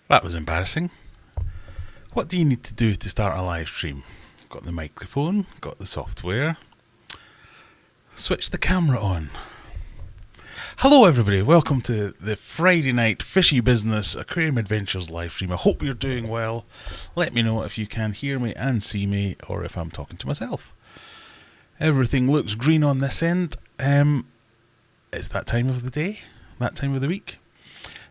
That was embarrassing. What do you need to do to start a live stream? Got the microphone, got the software. Switch the camera on. Hello everybody, welcome to the Friday night Fishy Business Aquarium Adventures live stream. I hope you're doing well. Let me know if you can hear me and see me, or if I'm talking to myself. Everything looks green on this end. It's that time of the day, that time of the week.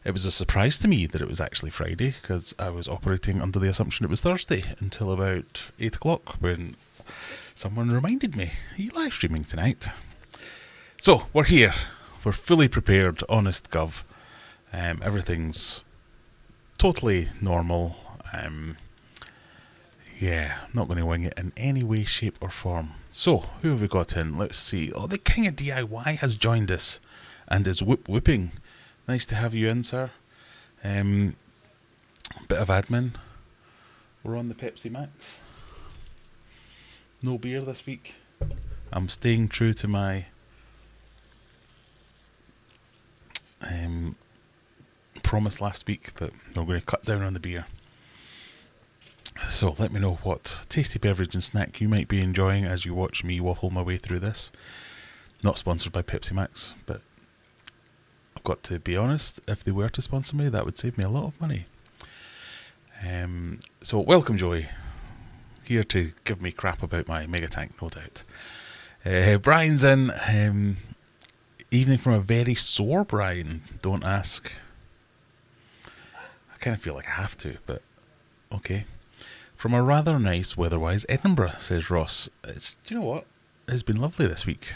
It was a surprise to me that it was actually Friday, because I was operating under the assumption it was Thursday until about 8 o'clock when someone reminded me, are you live streaming tonight? So, we're here. We're fully prepared, honest gov. Everything's totally normal. Not going to wing it in any way, shape or form. So, who have we got in? Let's see. Oh, the King of DIY has joined us and is whooping. Nice to have you in, sir. Bit of admin. We're on the Pepsi Max. No beer this week. I'm staying true to my promise last week that we're going to cut down on the beer. So let me know what tasty beverage and snack you might be enjoying as you watch me waffle my way through this. Not sponsored by Pepsi Max, but I've got to be honest, if they were to sponsor me, that would save me a lot of money. So welcome Joey, here to give me crap about my mega tank, no doubt. Brian's in. Evening from a very sore Brian, don't ask. I kind of feel like I have to, but okay. From a rather nice weatherwise Edinburgh, says Ross. Do you know what? It's been lovely this week.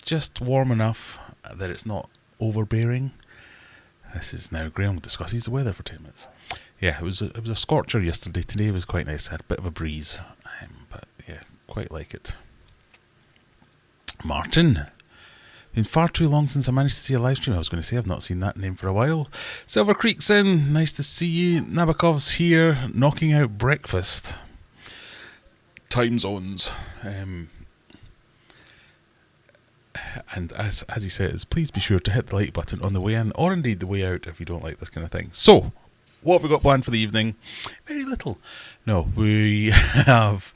Just warm enough that it's not overbearing. This is now Graham discusses the weather for 10 minutes. Yeah, it was a scorcher yesterday. Today was quite nice. Had a bit of a breeze, but yeah, quite like it. Martin. Been far too long since I managed to see a live stream. I was going to say I've not seen that name for a while. Silver Creek's in. Nice to see you. Nabokov's here, knocking out breakfast. Time zones. And as he says, please be sure to hit the like button on the way in, or indeed the way out if you don't like this kind of thing. So, what have we got planned for the evening? Very little. No, we have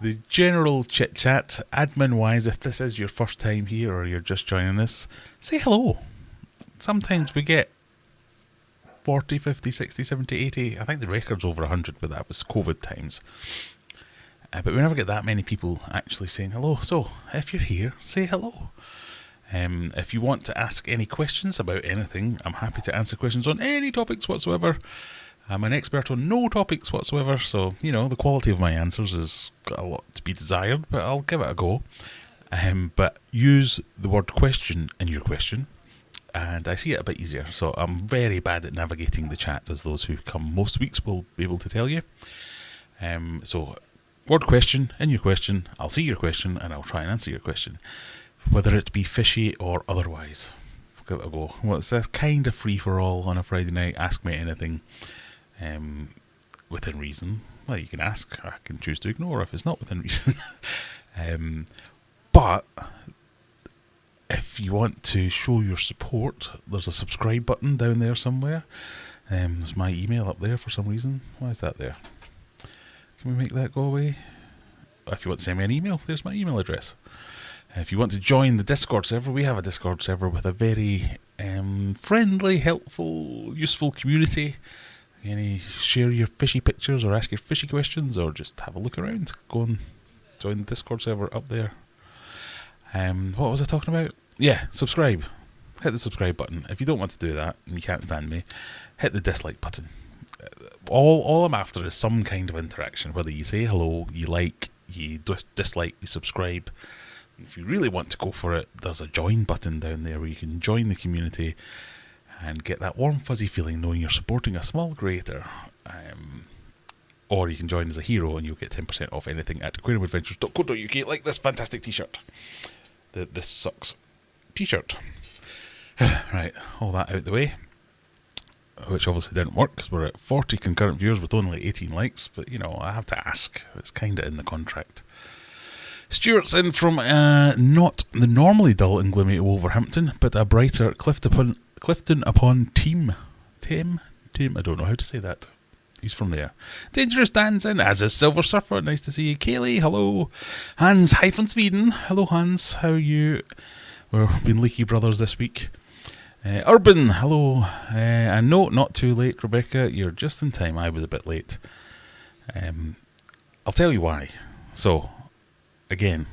the general chit-chat, admin-wise. If this is your first time here or you're just joining us, say hello. Sometimes we get 40, 50, 60, 70, 80. I think the record's over 100, but that was COVID times. But we never get that many people actually saying hello. So, if you're here, say hello. If you want to ask any questions about anything, I'm happy to answer questions on any topics whatsoever. I'm an expert on no topics whatsoever, so, the quality of my answers has got a lot to be desired, but I'll give it a go. But use the word question in your question, and I see it a bit easier. So I'm very bad at navigating the chat, as those who come most weeks will be able to tell you. So, word question in your question, I'll see your question, and I'll try and answer your question, whether it be fishy or otherwise. Give it a go. Well, it's a kind of free-for-all on a Friday night. Ask me anything. Within reason. Well, you can ask. I can choose to ignore if it's not within reason. But if you want to show your support, there's a subscribe button down there somewhere. There's my email up there for some reason. Why is that there? Can we make that go away? If you want to send me an email, there's my email address. If you want to join the Discord server, we have a Discord server with a very friendly, helpful, useful community. Share your fishy pictures or ask your fishy questions or just have a look around. Go and join the Discord server up there. What was I talking about? Yeah, subscribe. Hit the subscribe button. If you don't want to do that and you can't stand me, hit the dislike button. All I'm after is some kind of interaction, whether you say hello, you like, you dislike, you subscribe. If you really want to go for it, there's a join button down there where you can join the community and get that warm fuzzy feeling knowing you're supporting a small creator. Or you can join as a hero and you'll get 10% off anything at aquariumadventures.co.uk, like this fantastic t-shirt. This sucks t-shirt. Right, all that out the way, which obviously didn't work because we're at 40 concurrent viewers with only 18 likes, but I have to ask. It's kind of in the contract. Stuart's in from not the normally dull and gloomy Wolverhampton, but a brighter Clifton upon Thames. Tim, I don't know how to say that. He's from there. Dangerous Dan's in, as is Silver Surfer. Nice to see you. Kaylee, hello. Hans, hi from Sweden. Hello, Hans. How are you? We've been Leaky Brothers this week. Urban, hello. And no, not too late, Rebecca. You're just in time. I was a bit late. I'll tell you why. So, again,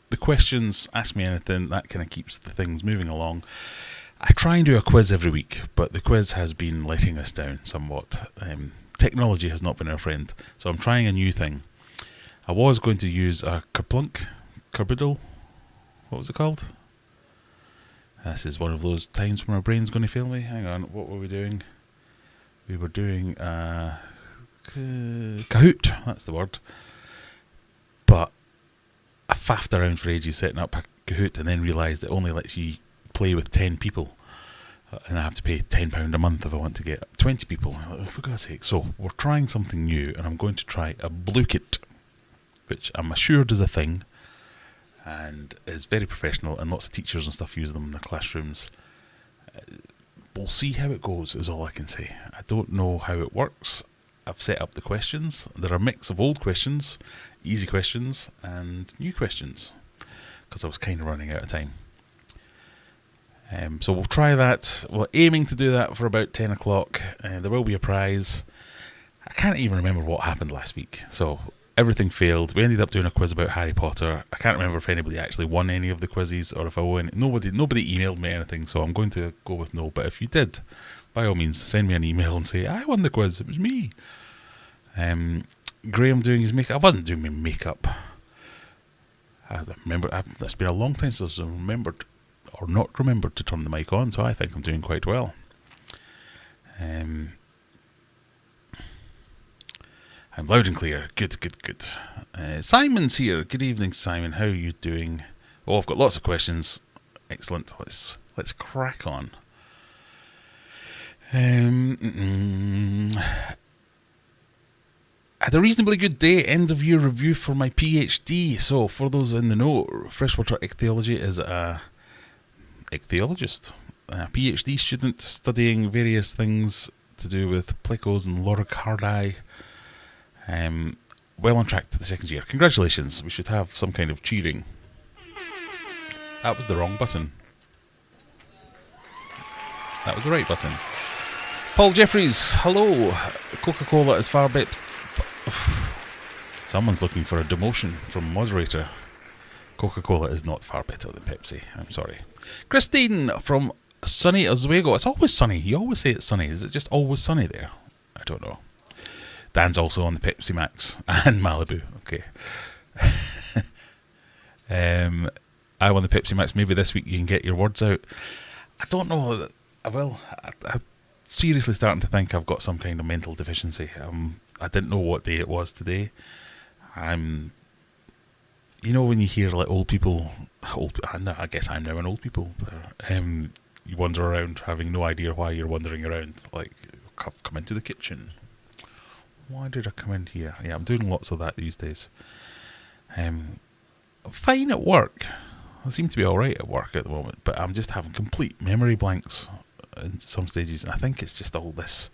the questions, ask me anything, that kind of keeps the things moving along. I try and do a quiz every week, but the quiz has been letting us down somewhat. Technology has not been our friend, so I'm trying a new thing. I was going to use a Kerbiddle. What was it called? This is one of those times when my brain's going to fail me. Hang on, what were we doing? We were doing Kahoot, that's the word. But I faffed around for ages setting up a Kahoot and then realised it only lets you play with 10 people. And I have to pay £10 a month if I want to get 20 people. For God's sake. So we're trying something new, and I'm going to try a Bluekit, which I'm assured is a thing and is very professional, and lots of teachers and stuff use them in their classrooms. We'll see how it goes, is all I can say. I don't know how it works. I've set up the questions. They're a mix of old questions, easy questions, and new questions, because I was kind of running out of time. So we'll try that. We're aiming to do that for about 10 o'clock. There will be a prize. I can't even remember what happened last week. So everything failed. We ended up doing a quiz about Harry Potter. I can't remember if anybody actually won any of the quizzes or if I won. Nobody emailed me anything, so I'm going to go with no. But if you did, by all means, send me an email and say, I won the quiz. It was me. Graham doing his makeup. I wasn't doing my makeup. I remember. It's been a long time since I've remembered or not remembered to turn the mic on, so I think I'm doing quite well. I'm loud and clear. Good. Simon's here. Good evening, Simon. How are you doing? Oh, I've got lots of questions. Excellent. Let's crack on. Had a reasonably good day. End of year review for my PhD. So, for those in the know, freshwater ichthyology is a ichthyologist, a PhD student studying various things to do with plecos and loricardi. Well on track to the second year. Congratulations. We should have some kind of cheering. That was the wrong button. That was the right button. Paul Jeffries, hello. Coca-Cola is far better. Someone's looking for a demotion from moderator. Coca-Cola is not far better than Pepsi. I'm sorry. Christine from sunny Oswego. It's always sunny. You always say it's sunny. Is it just always sunny there? I don't know. Dan's also on the Pepsi Max and Malibu. Okay. I won the Pepsi Max. Maybe this week you can get your words out. I don't know. I'm seriously starting to think I've got some kind of mental deficiency. I didn't know what day it was today. You know when you hear like old people, I guess I'm now an old people. You wander around having no idea why you're wandering around. Like, come into the kitchen. Why did I come in here? Yeah, I'm doing lots of that these days. I'm fine at work. I seem to be alright at work at the moment, but I'm just having complete memory blanks in some stages. And I think it's just all this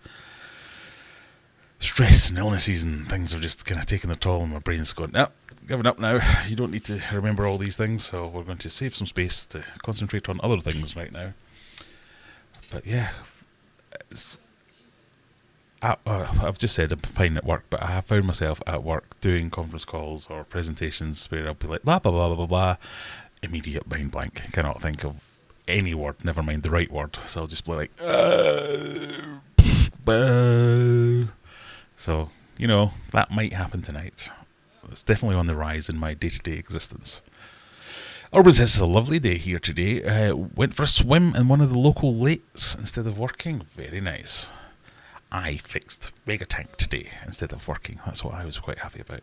stress and illnesses and things have just kind of taken their toll, and my brain's going, no, giving up now. You don't need to remember all these things, so we're going to save some space to concentrate on other things right now. But yeah, I've just said I'm fine at work, but I have found myself at work doing conference calls or presentations where I'll be like, blah, blah, blah, blah, blah, blah. Immediate mind blank. I cannot think of any word, never mind the right word. So I'll just be like, so, you know, that might happen tonight. It's definitely on the rise in my day-to-day existence. Urban says it's a lovely day here today. Went for a swim in one of the local lakes instead of working. Very nice. I fixed Mega Tank today instead of working. That's what I was quite happy about.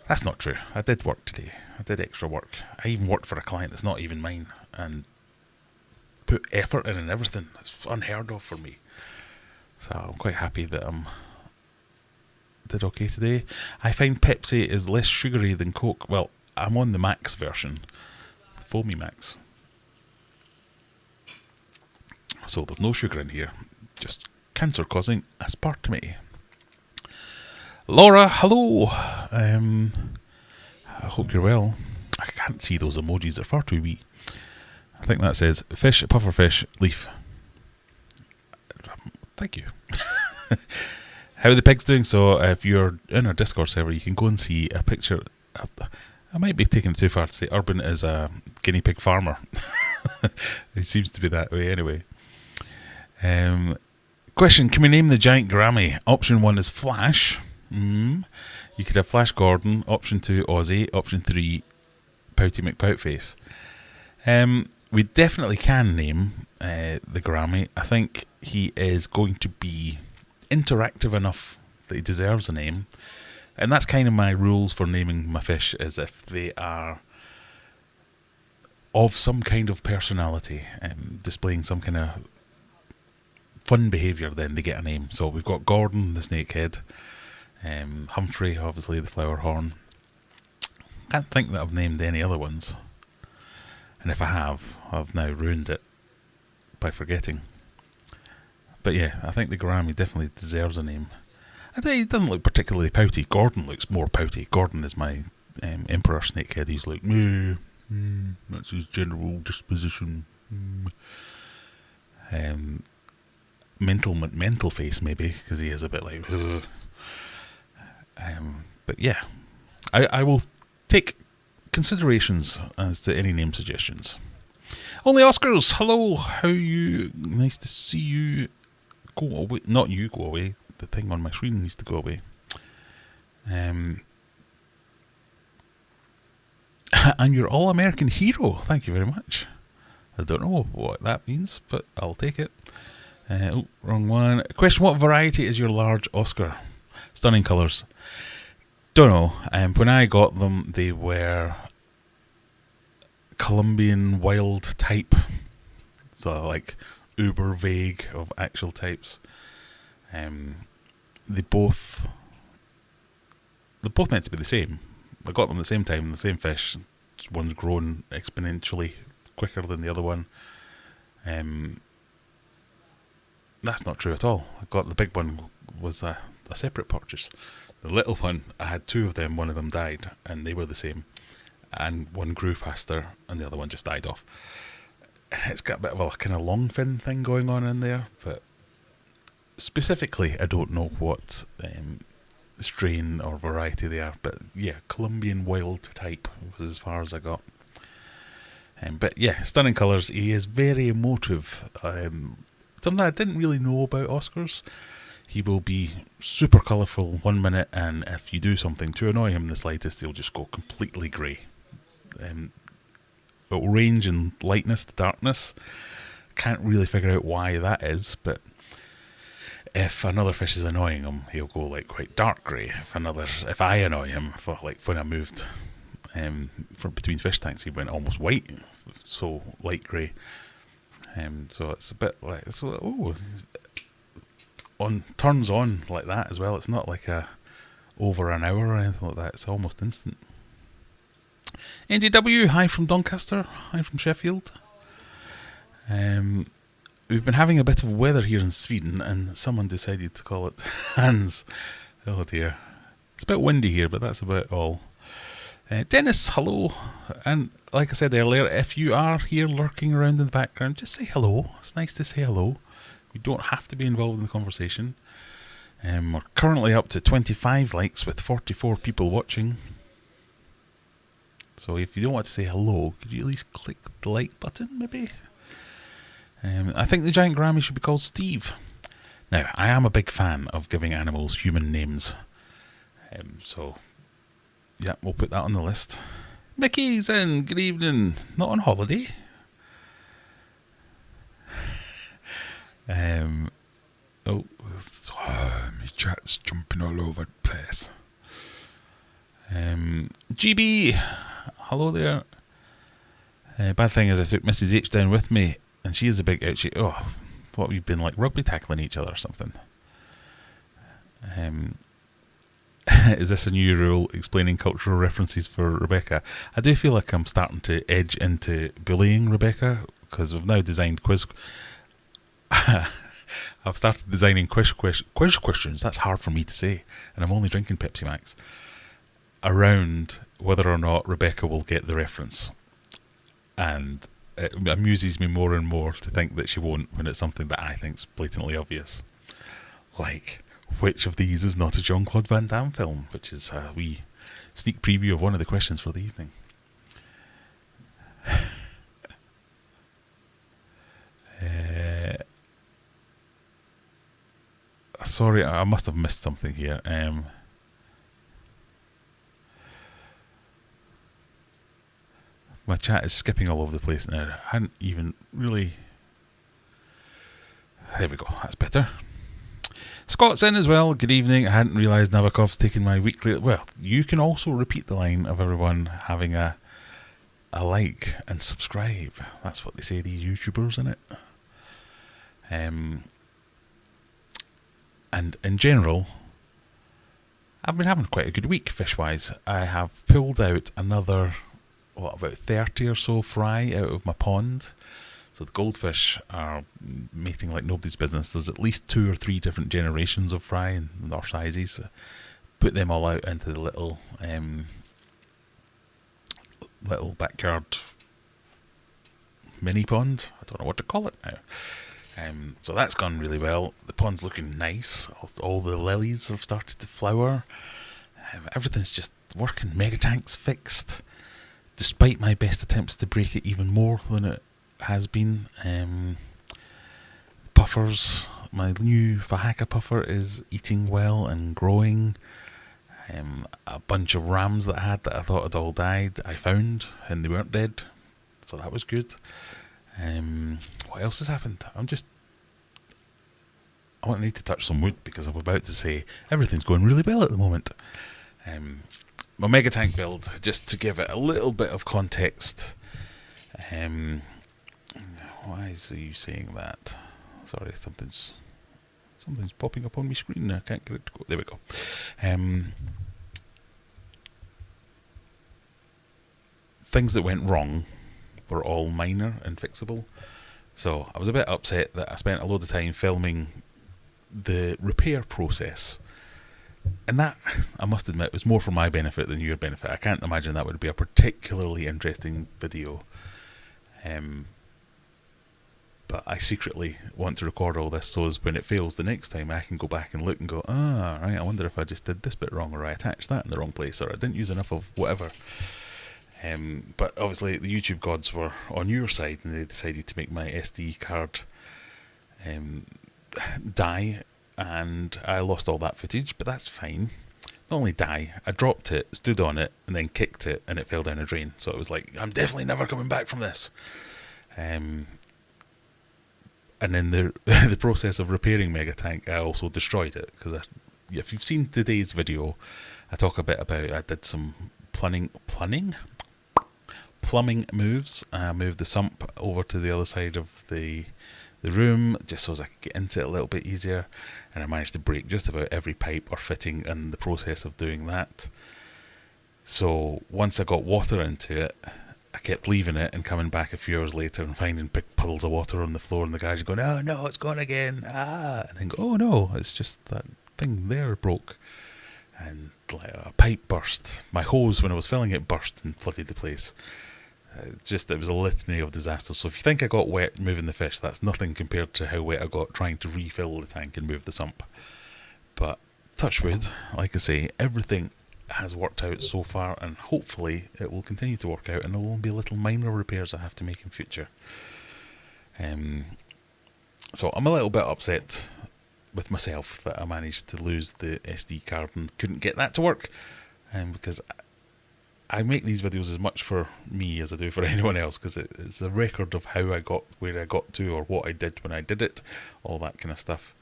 That's not true. I did work today. I did extra work. I even worked for a client that's not even mine and put effort in and everything. It's unheard of for me. So I'm quite happy that did okay today. I find Pepsi is less sugary than Coke. Well, I'm on the Max version. Foamy Max. So there's no sugar in here. Just cancer-causing aspartame. Laura, hello. I hope you're well. I can't see those emojis, they're far too wee. I think that says fish, pufferfish, leaf. Thank you. How are the pigs doing? So if you're in our Discord server, you can go and see a picture. I might be taking it too far to say Urban is a guinea pig farmer. It seems to be that way anyway. Question, can we name the giant Grammy? Option 1 is Flash. You could have Flash Gordon. Option 2, Aussie. Option 3, Pouty McPoutface. We definitely can name the Grammy. I think he is going to be interactive enough that he deserves a name. And that's kind of my rules for naming my fish, is if they are of some kind of personality, displaying some kind of fun behaviour, then they get a name. So we've got Gordon, the snakehead, Humphrey, obviously the flower horn. Can't think that I've named any other ones. And if I have, I've now ruined it by forgetting. But yeah, I think the Grammy definitely deserves a name. I think he doesn't look particularly pouty. Gordon looks more pouty. Gordon is my emperor snakehead. He's like, that's his general disposition. Mental face maybe, because he is a bit like. But yeah, I will take considerations as to any name suggestions. Only Oscars, hello, how are you? Nice to see you. Go away, not you go away. The thing on my screen needs to go away. I'm your all-American hero. Thank you very much. I don't know what that means, but I'll take it. Wrong one. Question, what variety is your large Oscar? Stunning colours. Don't know. When I got them, they were Colombian wild type. So like uber vague of actual types. They both meant to be the same. I got them at the same time, the same fish. One's grown exponentially quicker than the other one. That's not true at all. I got the big one was a separate purchase. The little one, I had two of them. One of them died, and they were the same. And one grew faster, and the other one just died off. And it's got a bit of a kind of long fin thing going on in there, but specifically, I don't know what strain or variety they are. But yeah, Colombian wild type was as far as I got. But yeah, stunning colours. He is very emotive. Something I didn't really know about Oscars. He will be super colourful 1 minute, and if you do something to annoy him the slightest, he'll just go completely grey. It'll range in lightness to darkness. Can't really figure out why that is, but if another fish is annoying him, he'll go like quite dark grey. If I annoy him, for like when I moved from between fish tanks, he went almost white, so light grey. So it's a bit like turns on like that as well. It's not like over an hour or anything like that. It's almost instant. NJW, hi from Doncaster, hi from Sheffield. We've been having a bit of weather here in Sweden, and someone decided to call it Hans. Oh dear. It's a bit windy here, but that's about all. Dennis, hello. And like I said earlier, if you are here lurking around in the background, just say hello. It's nice to say hello. You don't have to be involved in the conversation. We're currently up to 25 likes with 44 people watching. So if you don't want to say hello, could you at least click the like button, maybe? I think the giant Grammy should be called Steve. Now, I am a big fan of giving animals human names. So, yeah, we'll put that on the list. Mickey's in, good evening. Not on holiday. My chat's jumping all over the place. GB, hello there. Bad thing is I took Mrs. H down with me, and she is a big ouchie. Oh, thought we've been like rugby tackling each other or something. Is this a new rule explaining cultural references for Rebecca? I do feel like I'm starting to edge into bullying Rebecca, because we've now designed quiz. I've started designing quiz questions, that's hard for me to say, and I'm only drinking Pepsi Max, around whether or not Rebecca will get the reference. And it amuses me more and more to think that she won't when it's something that I think's blatantly obvious. Like, which of these is not a Jean-Claude Van Damme film? Which is a wee sneak preview of one of the questions for the evening. Sorry, I must have missed something here. My chat is skipping all over the place now. I hadn't even really... There we go, that's better. Scott's in as well. Good evening. I hadn't realised Nabokov's taken my weekly... Well, you can also repeat the line of everyone having a like and subscribe. That's what they say, these YouTubers, innit? And in general, I've been having quite a good week fish-wise. I have pulled out another, about 30 or so fry out of my pond. So the goldfish are mating like nobody's business. There's at least 2 or 3 different generations of fry and their sizes. Put them all out into the little backyard mini pond. I don't know what to call it now. So that's gone really well. The pond's looking nice. All the lilies have started to flower. Everything's just working. Mega tank's fixed, despite my best attempts to break it even more than it has been. Puffers, my new Fahaka puffer is eating well and growing. A bunch of rams that I had that I thought had all died, I found, and they weren't dead, so that was good. What else has happened? I want to need to touch some wood because I'm about to say everything's going really well at the moment. My mega tank build, just to give it a little bit of context. Why is you saying that? Sorry, something's popping up on my screen. I can't get it to go. There we go. Things that went wrong were all minor and fixable. So I was a bit upset that I spent a load of time filming the repair process. And that, I must admit, was more for my benefit than your benefit. I can't imagine that would be a particularly interesting video. But I secretly want to record all this so as when it fails the next time I can go back and look and go, right, I wonder if I just did this bit wrong, or I attached that in the wrong place, or I didn't use enough of whatever. But obviously the YouTube gods were on your side and they decided to make my SD card die, and I lost all that footage, but that's fine. Not only die, I dropped it, stood on it, and then kicked it, and it fell down a drain. So it was like, I'm definitely never coming back from this. And in the process of repairing Megatank, I also destroyed it, because if you've seen today's video, I talk a bit about, I did some plumbing moves. I moved the sump over to the other side of the room just so as I could get into it a little bit easier, and I managed to break just about every pipe or fitting in the process of doing that. So once I got water into it, I kept leaving it and coming back a few hours later and finding big puddles of water on the floor in the garage and going, oh no, it's gone again, and then go, oh no, it's just that thing there broke. And like a pipe burst. My hose, when I was filling it, burst and flooded the place. It was a litany of disasters. So if you think I got wet moving the fish, that's nothing compared to how wet I got trying to refill the tank and move the sump. But touch wood, like I say, everything has worked out so far, and hopefully it will continue to work out, and there will be little minor repairs I have to make in future. So I'm a little bit upset with myself that I managed to lose the SD card and couldn't get that to work, because I make these videos as much for me as I do for anyone else, because it's a record of how I got where I got to, or what I did when I did it, all that kind of stuff.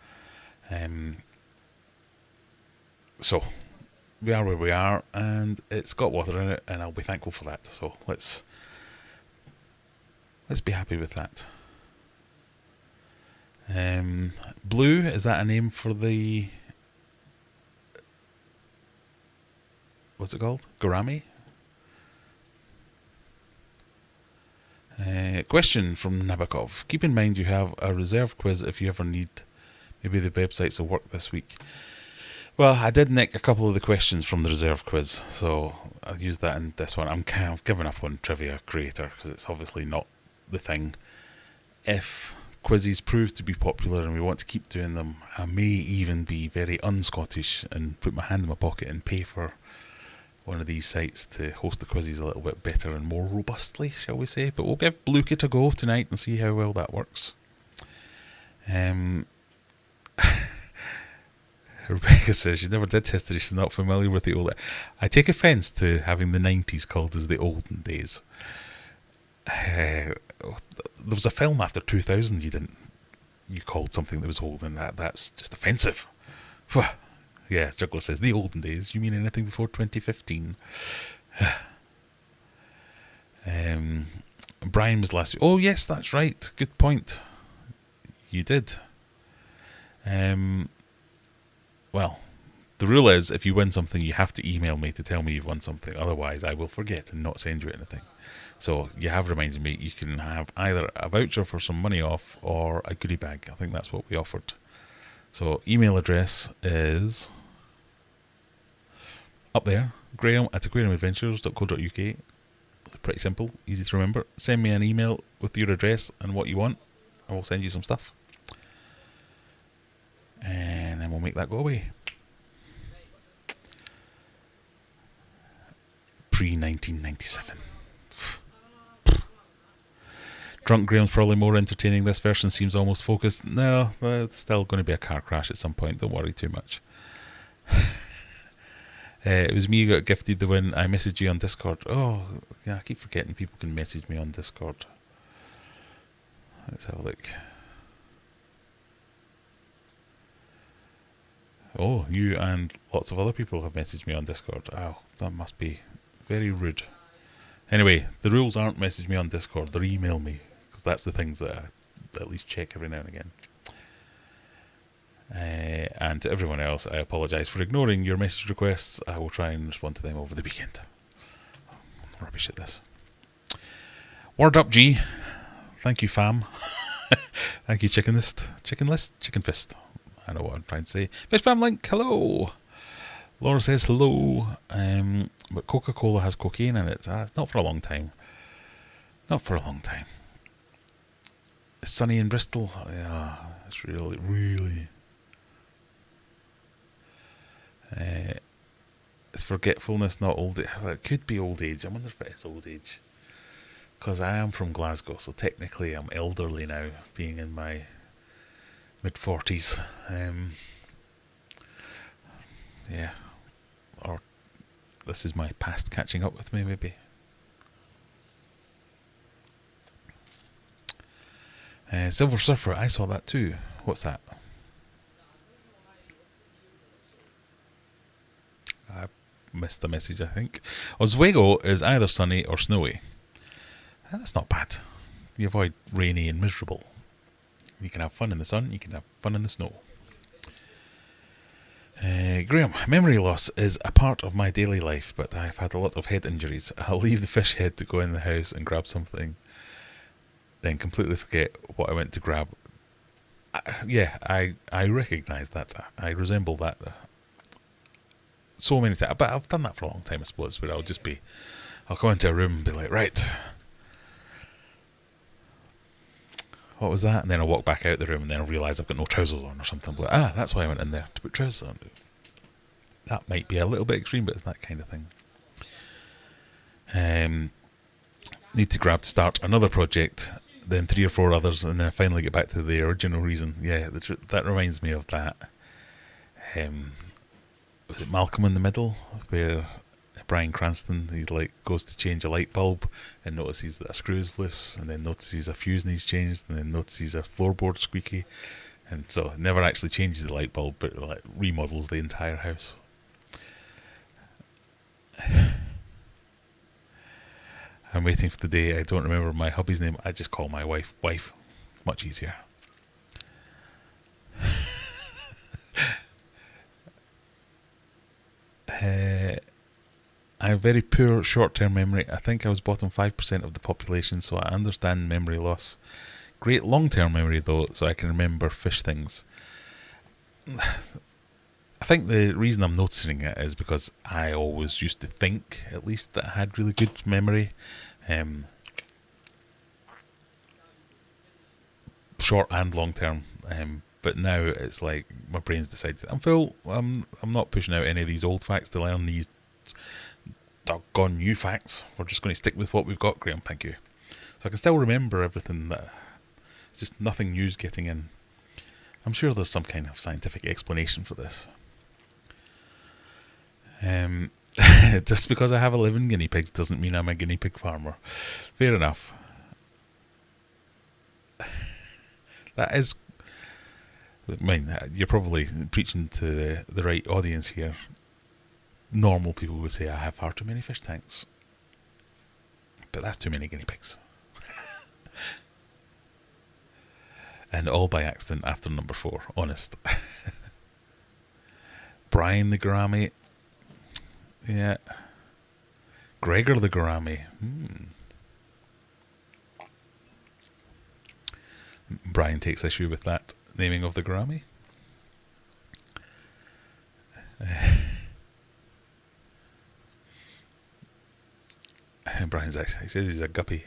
So we are where we are, and it's got water in it, and I'll be thankful for that. So let's be happy with that. Blue, is that a name for the, what's it called? Gourami? Question from Nabokov. Keep in mind you have a reserve quiz if you ever need Maybe the websites will work this week. Well, I did nick a couple of the questions from the reserve quiz, so I'll use that in this one. I'm kind of giving up on Trivia Creator because it's obviously not the thing. If quizzes prove to be popular and we want to keep doing them, I may even be very un-Scottish and put my hand in my pocket and pay for one of these sites to host the quizzes a little bit better and more robustly, shall we say. But we'll give Blukit a go tonight and see how well that works. Rebecca says she never did history, she's not familiar with the old... I take offence to having the 90s called as the olden days. There was a film after 2000 you called something that was old, and that's just offensive. Yeah, Juggler says, the olden days, you mean anything before 2015? Brian was last week. Oh yes, that's right, good point. You did. Well, the rule is, if you win something, you have to email me to tell me you've won something. Otherwise, I will forget and not send you anything. So you have reminded me. You can have either a voucher for some money off or a goodie bag. I think that's what we offered. So email address is up there, graham@aquariumadventures.co.uk. Pretty simple, easy to remember. Send me an email with your address and what you want, and we'll send you some stuff. And then we'll make that go away. Pre-1997. Drunk Graham's probably more entertaining. This version seems almost focused. No, it's still going to be a car crash at some point. Don't worry too much. It was me who got gifted the win. I messaged you on Discord. Oh, yeah, I keep forgetting people can message me on Discord. Let's have a look. Oh, you and lots of other people have messaged me on Discord. Oh, that must be very rude. Anyway, the rules aren't message me on Discord, they're email me, because that's the things that I at least check every now and again. And to everyone else, I apologise for ignoring your message requests. I will try and respond to them over the weekend. I'm rubbish at this. Word up, G. Thank you, fam. Thank you, Chicken Fist. I know what I'm trying to say. Fish Fam Link, hello. Laura says hello. But Coca-Cola has cocaine in it. Not for a long time. Not for a long time. It's sunny in Bristol. Yeah, it's really. It's forgetfulness, not old age. Well, it could be old age. I wonder if it is old age. Because I am from Glasgow, so technically I'm elderly now, being in my mid-40s. Yeah. Or this is my past catching up with me, maybe. Silver Surfer, I saw that too. What's that? I missed the message, I think. Oswego is either sunny or snowy. That's not bad. You avoid rainy and miserable. You can have fun in the sun, you can have fun in the snow. Graham, memory loss is a part of my daily life, but I've had a lot of head injuries. I'll leave the fish head to go in the house and grab something, then completely forget what I went to grab. I recognise that. I resemble that so many times. But I've done that for a long time, I suppose, where I'll go into a room and be like, right, what was that? And then I'll walk back out the room and then I'll realise I've got no trousers on or something. But that's why I went in there, to put trousers on. That might be a little bit extreme, but it's that kind of thing. Need to grab to start another project, then 3 or 4 others, and then I finally get back to the original reason. Yeah, that reminds me of that. Was it Malcolm in the Middle, where Bryan Cranston, he goes to change a light bulb and notices that a screw is loose, and then notices a fuse needs changed, and then notices a floorboard squeaky, and so never actually changes the light bulb, but remodels the entire house. I'm waiting for the day I don't remember my hubby's name. I just call my wife. Much easier. I have very poor short-term memory. I think I was bottom 5% of the population, so I understand memory loss. Great long-term memory, though, so I can remember fish things. I think the reason I'm noticing it is because I always used to think, at least, that I had really good memory. Short and long term. But now it's like my brain's decided I'm full. I'm not pushing out any of these old facts to learn these doggone new facts. We're just going to stick with what we've got, Graham. Thank you. So I can still remember everything. It's just nothing new's getting in. I'm sure there's some kind of scientific explanation for this. Just because I have 11 guinea pigs doesn't mean I'm a guinea pig farmer. Fair enough. That is... I mean, you're probably preaching to the right audience here. Normal people would say I have far too many fish tanks. But that's too many guinea pigs. And all by accident after number 4, honest. Brian the gourami. Yeah. Gregor the gourami. Brian takes issue with that naming of the gourami. Brian's actually, he says he's a guppy.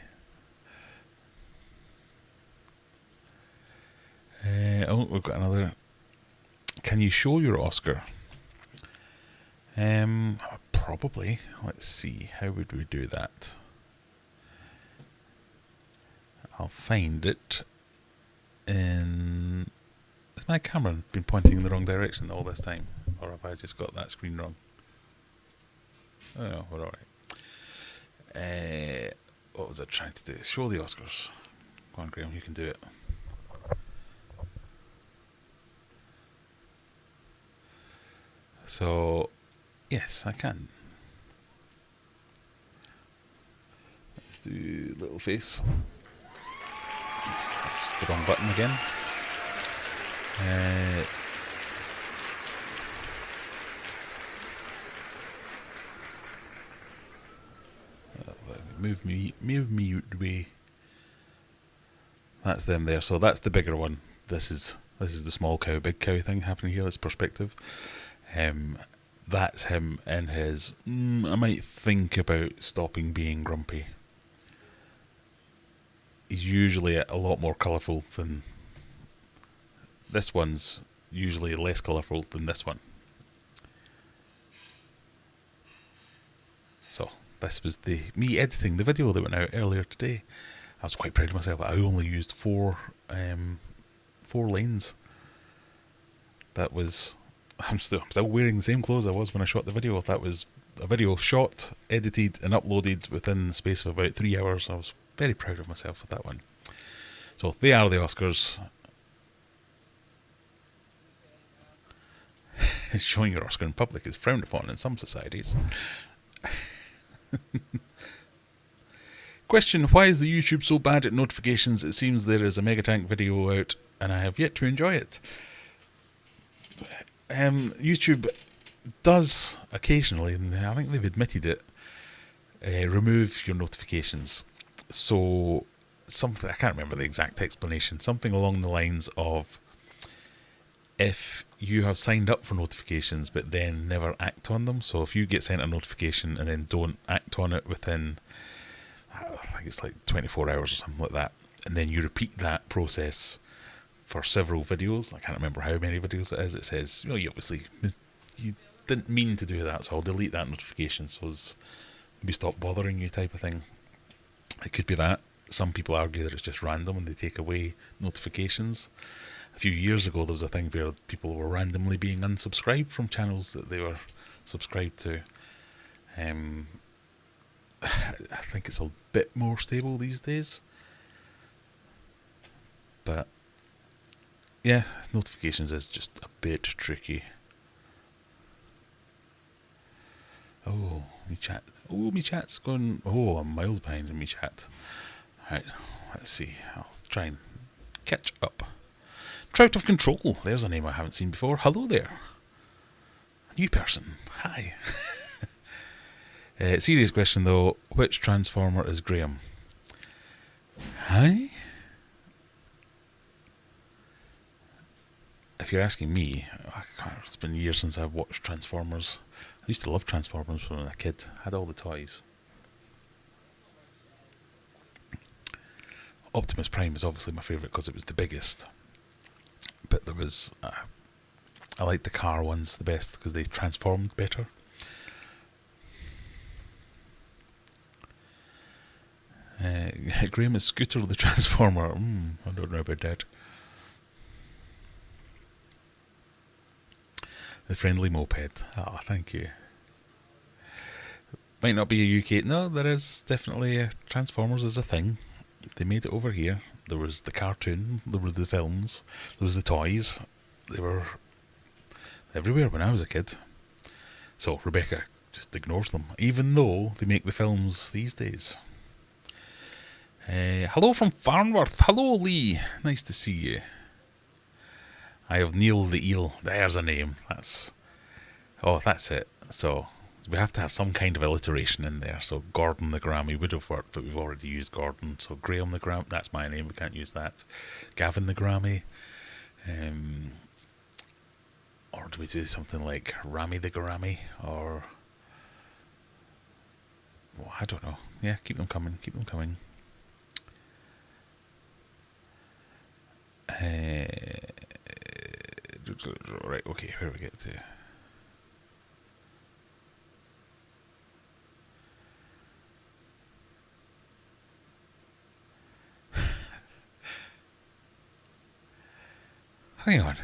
We've got another. Can you show your Oscar? Probably. Let's see. How would we do that? I'll find it. Has my camera been pointing in the wrong direction all this time? Or have I just got that screen wrong? Oh no, we're alright. What was I trying to do? Show the Oscars. Go on, Graham, you can do it. So, yes, I can. Let's do little face. That's the wrong button again. Move me way. That's them there. So that's the bigger one. This is the small cow, big cow thing happening here. This perspective. That's him in his. I might think about stopping being grumpy. He's usually a lot more colourful than this one's. Usually less colourful than this one. So this was me editing the video that went out earlier today. I was quite proud of myself. I only used four lanes. That was. I'm still wearing the same clothes I was when I shot the video. That was a video shot, edited, and uploaded within the space of about 3 hours. I was very proud of myself with that one. So they are the Oscars. Showing your Oscar in public is frowned upon in some societies. Question: why is the YouTube so bad at notifications? It seems there is a Megatank video out and I have yet to enjoy it. YouTube does occasionally, and I think they've admitted it, remove your notifications. So something, I can't remember the exact explanation, something along the lines of, if you have signed up for notifications but then never act on them, so if you get sent a notification and then don't act on it within, I think it's like 24 hours or something like that, and then you repeat that process for several videos, I can't remember how many videos it is, it says, you didn't mean to do that, so I'll delete that notification, so we stop bothering you type of thing. It could be that. Some people argue that it's just random and they take away notifications. A few years ago there was a thing where people were randomly being unsubscribed from channels that they were subscribed to. I think it's a bit more stable these days. But yeah, notifications is just a bit tricky. Oh, me chat. Oh, me chat's gone. Oh, I'm miles behind in me chat. Right, let's see. I'll try and catch up. Trout of Control. There's a name I haven't seen before. Hello there. A new person. Hi. Serious question though. Which Transformer is Graham? Hi? if you're asking me, it's been years since I've watched Transformers. I used to love Transformers when I was a kid. I had all the toys. Optimus Prime is obviously my favourite because it was the biggest. But there was... I liked the car ones the best because they transformed better. Graham is Scooter the Transformer. I don't know about that. The friendly moped. Oh, thank you. Might not be a UK... No, there is definitely... Transformers is a thing. They made it over here. There was the cartoon, there were the films, there was the toys. They were everywhere when I was a kid. So Rebecca just ignores them, even though they make the films these days. Hello from Farnworth. Hello, Lee. Nice to see you. I have Neil the Eel. There's a name. That's it. So we have to have some kind of alliteration in there. So Gordon the Grammy would have worked, but we've already used Gordon. So Graham the Grammy, that's my name. We can't use that. Gavin the Grammy. Or do we do something like Rami the Grammy? Or... well, I don't know. Yeah, keep them coming. Keep them coming. Right, okay, where do we get to? Hang on.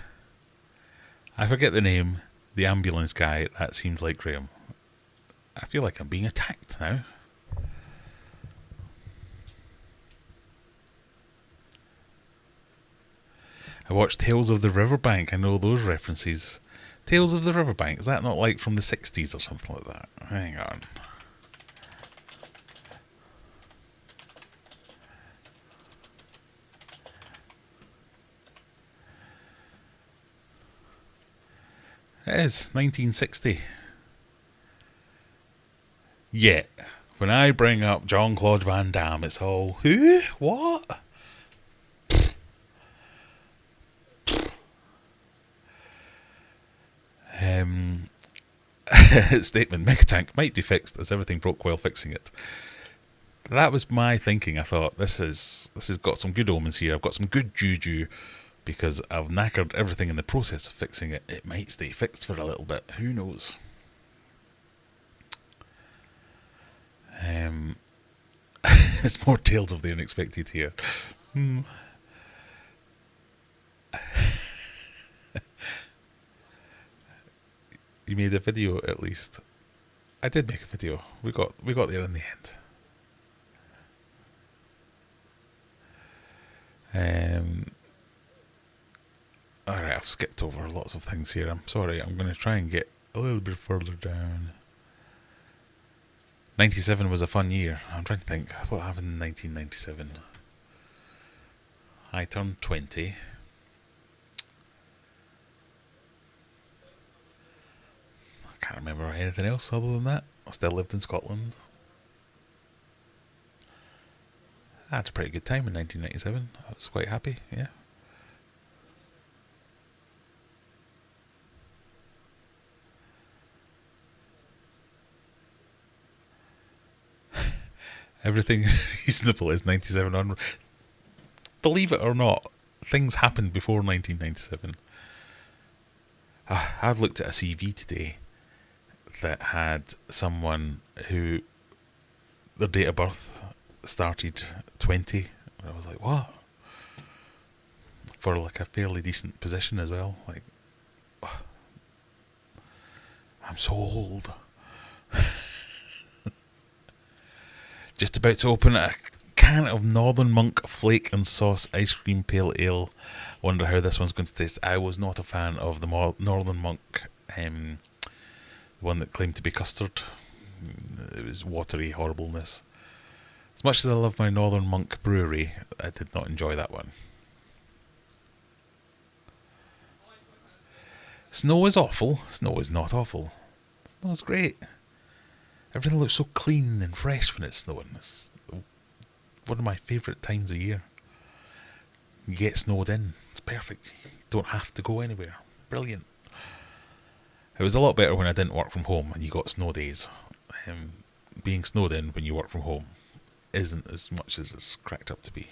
I forget the name. The ambulance guy. That seems like Graham. I feel like I'm being attacked now. I watched Tales of the Riverbank. I know those references. Tales of the Riverbank. Is that not like from the 60s or something like that? Hang on. It is 1960. Yet, when I bring up Jean-Claude Van Damme, it's all, who? What? Statement, Megatank might be fixed as everything broke while fixing it. That was my thinking. I thought, this has got some good omens here. I've got some good juju. Because I've knackered everything in the process of fixing it. It might stay fixed for a little bit. Who knows? It's more Tales of the Unexpected here. You made a video at least. I did make a video. We got there in the end. Alright, I've skipped over lots of things here. I'm sorry. I'm going to try and get a little bit further down. 97 was a fun year. I'm trying to think what happened in 1997. I turned 20. I can't remember anything else other than that. I still lived in Scotland. I had a pretty good time in 1997. I was quite happy, yeah. Everything reasonable is 97 onward. Believe it or not, things happened before 1997. I looked at a CV today that had someone who their date of birth started 20. And I was like, what? For like a fairly decent position as well. Like, I'm so old. Just about to open a can of Northern Monk Flake and Sauce Ice Cream Pale Ale. Wonder how this one's going to taste. I was not a fan of the Northern Monk, the one that claimed to be custard. It was watery horribleness. As much as I love my Northern Monk brewery, I did not enjoy that one. Snow is awful. Snow is not awful. Snow's great. Everything looks so clean and fresh when it's snowing. It's one of my favourite times of year. You get snowed in. It's perfect. You don't have to go anywhere. Brilliant. It was a lot better when I didn't work from home and you got snow days. Being snowed in when you work from home isn't as much as it's cracked up to be.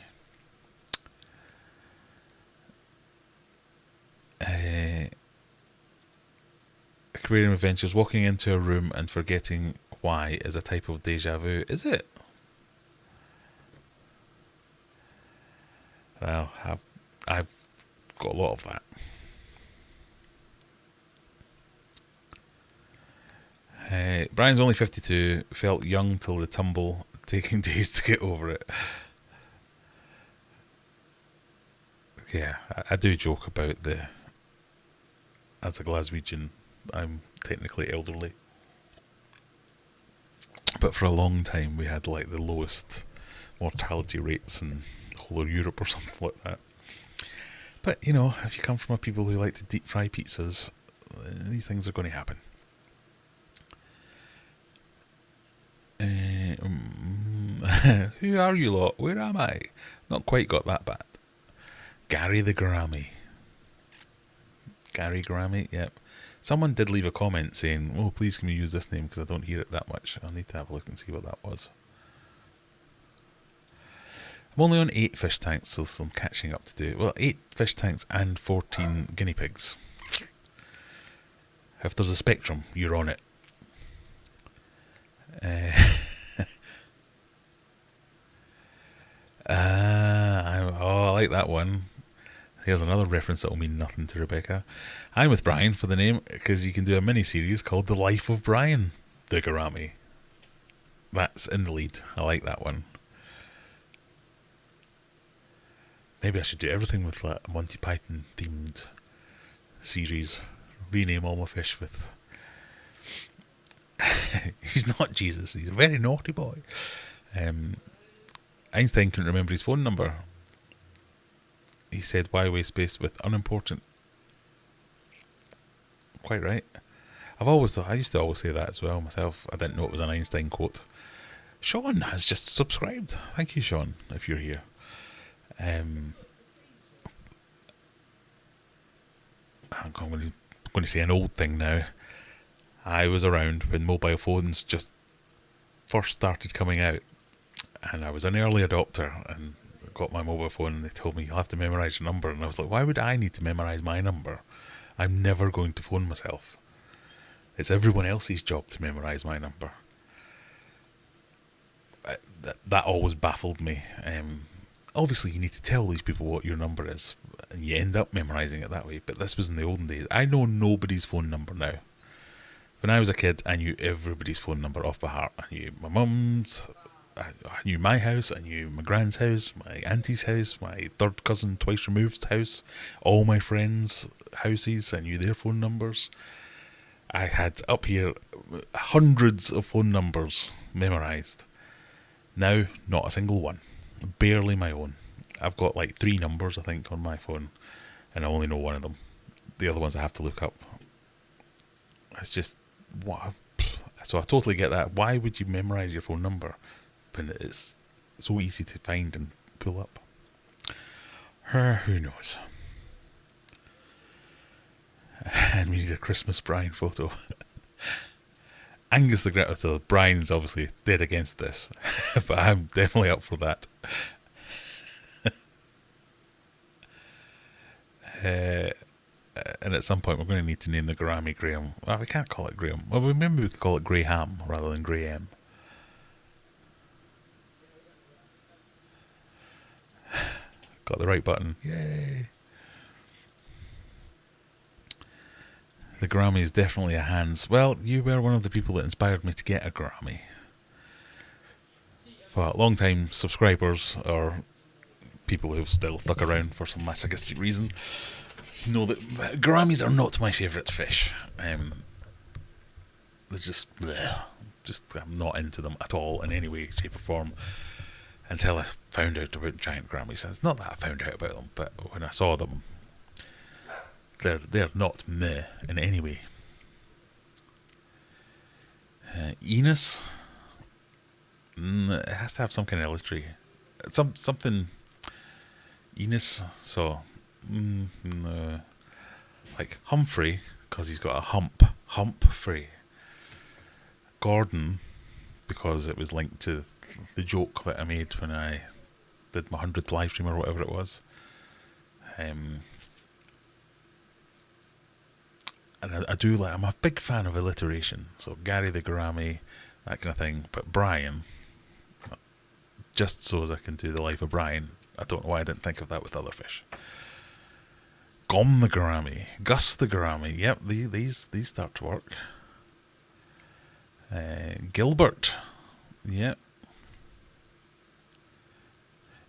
Aquarium Adventures. Walking into a room and forgetting why is a type of deja vu. Is it? Well, I've got a lot of that. Brian's only 52, felt young till the tumble, taking days to get over it. Yeah, I do joke about as a Glaswegian, I'm technically elderly. But for a long time we had like the lowest mortality rates in the whole of Europe or something like that. But, you know, if you come from a people who like to deep fry pizzas, these things are going to happen. Who are you lot? Where am I? Not quite got that bad. Gary the Grammy. Gary Grammy, yep. Someone did leave a comment saying, oh, please can we use this name because I don't hear it that much. I'll need to have a look and see what that was. I'm only on 8 fish tanks, so some catching up to do. Well, 8 fish tanks and 14 guinea pigs. If there's a spectrum, you're on it. I like that one. Here's another reference that will mean nothing to Rebecca. I'm with Brian for the name because you can do a mini-series called The Life of Brian the Garami. That's in the lead. I like that one. Maybe I should do everything with like a Monty Python themed series. Rename all my fish with... He's not Jesus. He's a very naughty boy. Einstein couldn't remember his phone number. He said, why waste space with unimportant? Quite right. I used to always say that as well myself. I didn't know it was an Einstein quote. Sean has just subscribed. Thank you, Sean, if you're here. I'm going to say an old thing now. I was around when mobile phones just first started coming out, and I was an early adopter and got my mobile phone and they told me you'll have to memorise your number, and I was like, why would I need to memorise my number? I'm never going to phone myself. It's everyone else's job to memorise my number. That always baffled me. Obviously you need to tell these people what your number is and you end up memorising it that way, but this was in the olden days. I know nobody's phone number now. When I was a kid, I knew everybody's phone number off by heart. I knew my mum's, I knew my house, I knew my grand's house, my auntie's house, my third cousin twice removed's house, all my friends' houses, I knew their phone numbers. I had up here hundreds of phone numbers memorised. Now, not a single one. Barely my own. I've got like 3 numbers, I think, on my phone, and I only know one of them. The other ones I have to look up. It's just... So I totally get that. Why would you memorise your phone number when it's so easy to find and pull up? Who knows? And we need a Christmas Brian photo. Angus the Gretator, Brian's obviously dead against this, but I'm definitely up for that. And at some point we're going to need to name the Grammy Graham. Well, we can't call it Graham. Well, maybe we could call it Graham rather than Graham. Got the right button. Yay! The Grammy is definitely a Hans. Well, you were one of the people that inspired me to get a Grammy. For long-time subscribers or people who've still stuck around for some masochistic reason know that Grammys are not my favourite fish. They're just I'm not into them at all in any way, shape or form until I found out about giant Grammys. And it's not that I found out about them, but when I saw them, they're not meh in any way. Enos, it has to have some kind of illusory, something. Enos, so No. Like Humphrey, because he's got a hump. Humphrey. Gordon, because it was linked to the joke that I made when I did my 100th live stream or whatever it was. And I do like, I'm a big fan of alliteration. So Gary the Gourami, that kind of thing. But Brian, just so as I can do the life of Brian. I don't know why I didn't think of that with other fish. Gom the Gourami, Gus the Gourami. Yep, these start to work. Gilbert. Yep.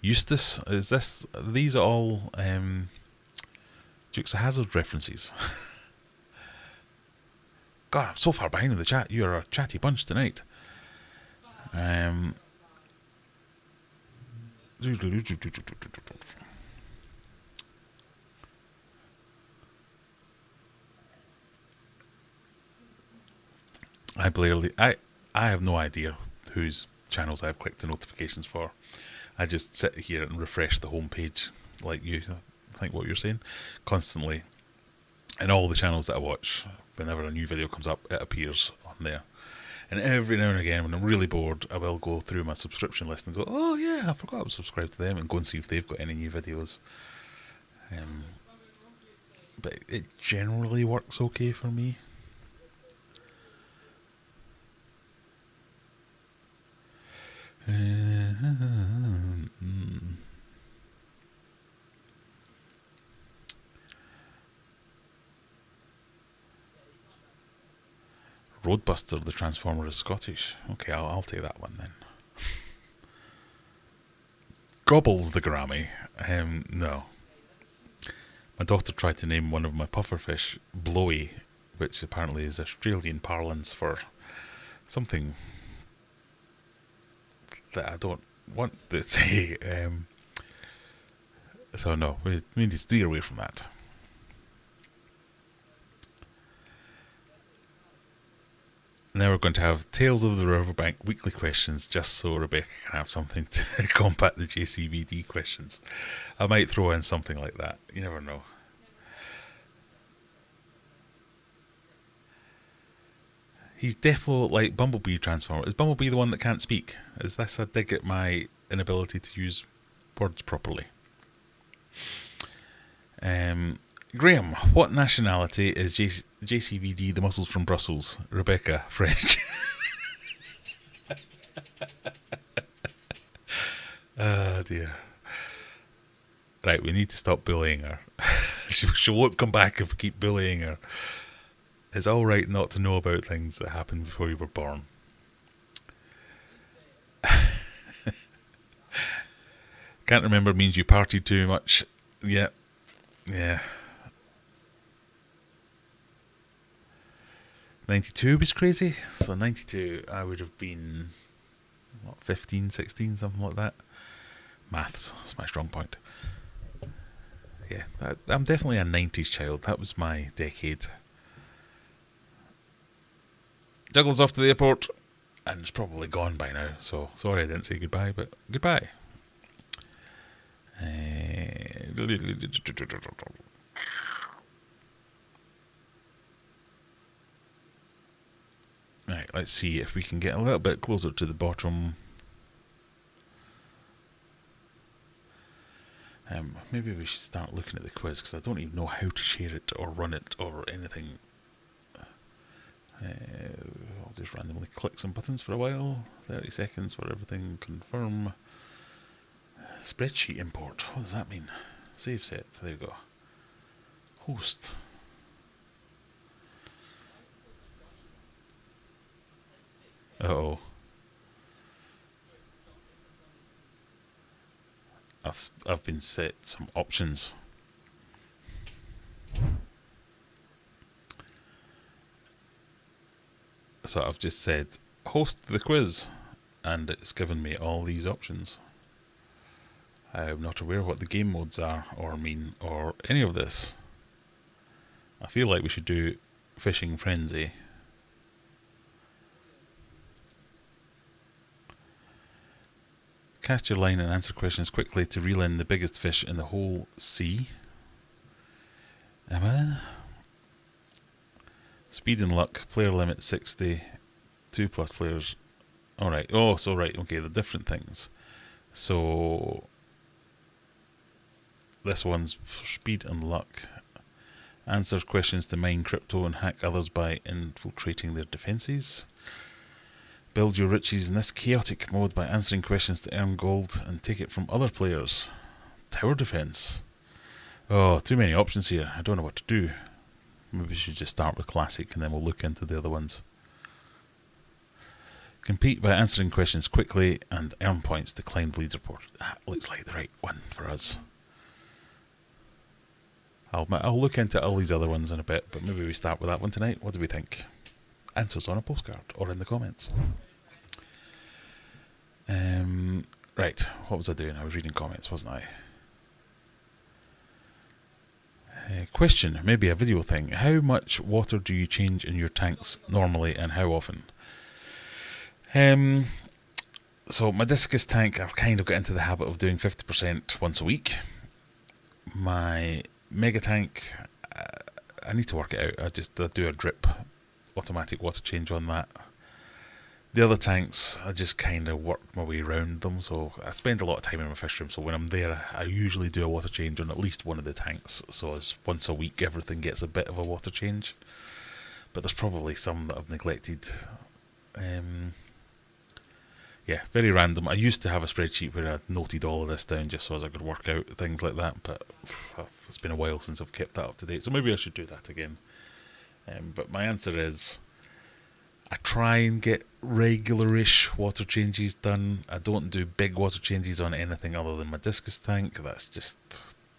Eustace. Is this? These are all Dukes of Hazzard references. God, I'm so far behind in the chat. You're a chatty bunch tonight. I have no idea whose channels I've clicked the notifications for. I just sit here and refresh the homepage, like you, I think what you're saying, constantly. And all the channels that I watch, whenever a new video comes up, it appears on there. And every now and again, when I'm really bored, I will go through my subscription list and go, oh yeah, I forgot I was subscribed to them, and go and see if they've got any new videos. But it generally works okay for me. Roadbuster, the Transformer, is Scottish. Okay, I'll take that one then. Gobbles the Gourami. No. My daughter tried to name one of my pufferfish Blowy, which apparently is Australian parlance for something that I don't want to say. So no, we need to steer away from that. Now we're going to have Tales of the Riverbank weekly questions, just so Rebecca can have something to combat the JCVD questions. I might throw in something like that. You never know. He's definitely like Bumblebee Transformer. Is Bumblebee the one that can't speak? Is this a dig at my inability to use words properly? Graham, what nationality is JCVD, the Muscles from Brussels? Rebecca, French. Oh dear. Right, we need to stop bullying her. She won't come back if we keep bullying her. It's alright not to know about things that happened before you were born. Can't remember means you partied too much. Yeah. 92 was crazy. So 92, I would have been, 15, 16, something like that. Maths is my strong point. Yeah, I'm definitely a 90s child. That was my decade. Juggler's off to the airport, and it's probably gone by now. So sorry I didn't say goodbye, but goodbye. Right, let's see if we can get a little bit closer to the bottom. Maybe we should start looking at the quiz, because I don't even know how to share it or run it or anything. I'll just randomly click some buttons for a while. 30 seconds for everything. Confirm. Spreadsheet import. What does that mean? Save set. There you go. Host. Uh-oh. I've been set some options. So I've just said host the quiz, and it's given me all these options. I'm not aware what the game modes are or mean or any of this. I feel like we should do Fishing Frenzy. Cast your line and answer questions quickly to reel in the biggest fish in the whole sea. Emma. Speed and luck. Player limit 60. 2 plus players. Alright. Oh, so right. Okay, the different things. So this one's for speed and luck. Answers questions to mine crypto and hack others by infiltrating their defences. Build your riches in this chaotic mode by answering questions to earn gold and take it from other players. Tower defense. Oh, too many options here. I don't know what to do. Maybe we should just start with classic and then we'll look into the other ones. Compete by answering questions quickly and earn points to climb the leaderboard. That looks like the right one for us. I'll look into all these other ones in a bit, but maybe we start with that one tonight. What do we think? Answers on a postcard or in the comments. Right, what was I doing? I was reading comments, wasn't I? Question, maybe a video thing. How much water do you change in your tanks normally and how often? So my discus tank, I've kind of got into the habit of doing 50% once a week. My mega tank, I need to work it out. I do a drip automatic water change on that. The other tanks, I just kind of work my way around them. So I spend a lot of time in my fish room. So when I'm there, I usually do a water change on at least one of the tanks. So as once a week, everything gets a bit of a water change. But there's probably some that I've neglected. Yeah, very random. I used to have a spreadsheet where I noted all of this down just so as I could work out things like that, but it's been a while since I've kept that up to date, so maybe I should do that again. But my answer is, I try and get regular-ish water changes done. I don't do big water changes on anything other than my discus tank. That's just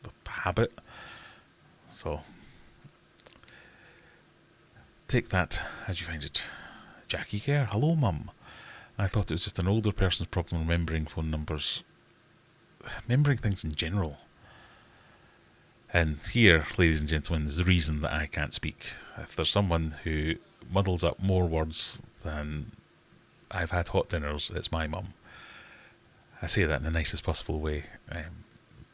the habit. So, take that as you find it. Jackie Kerr, hello mum. I thought it was just an older person's problem remembering phone numbers. Remembering things in general. And here, ladies and gentlemen, is the reason that I can't speak. If there's someone who muddles up more words than I've had hot dinners, it's my mum. I say that in the nicest possible way.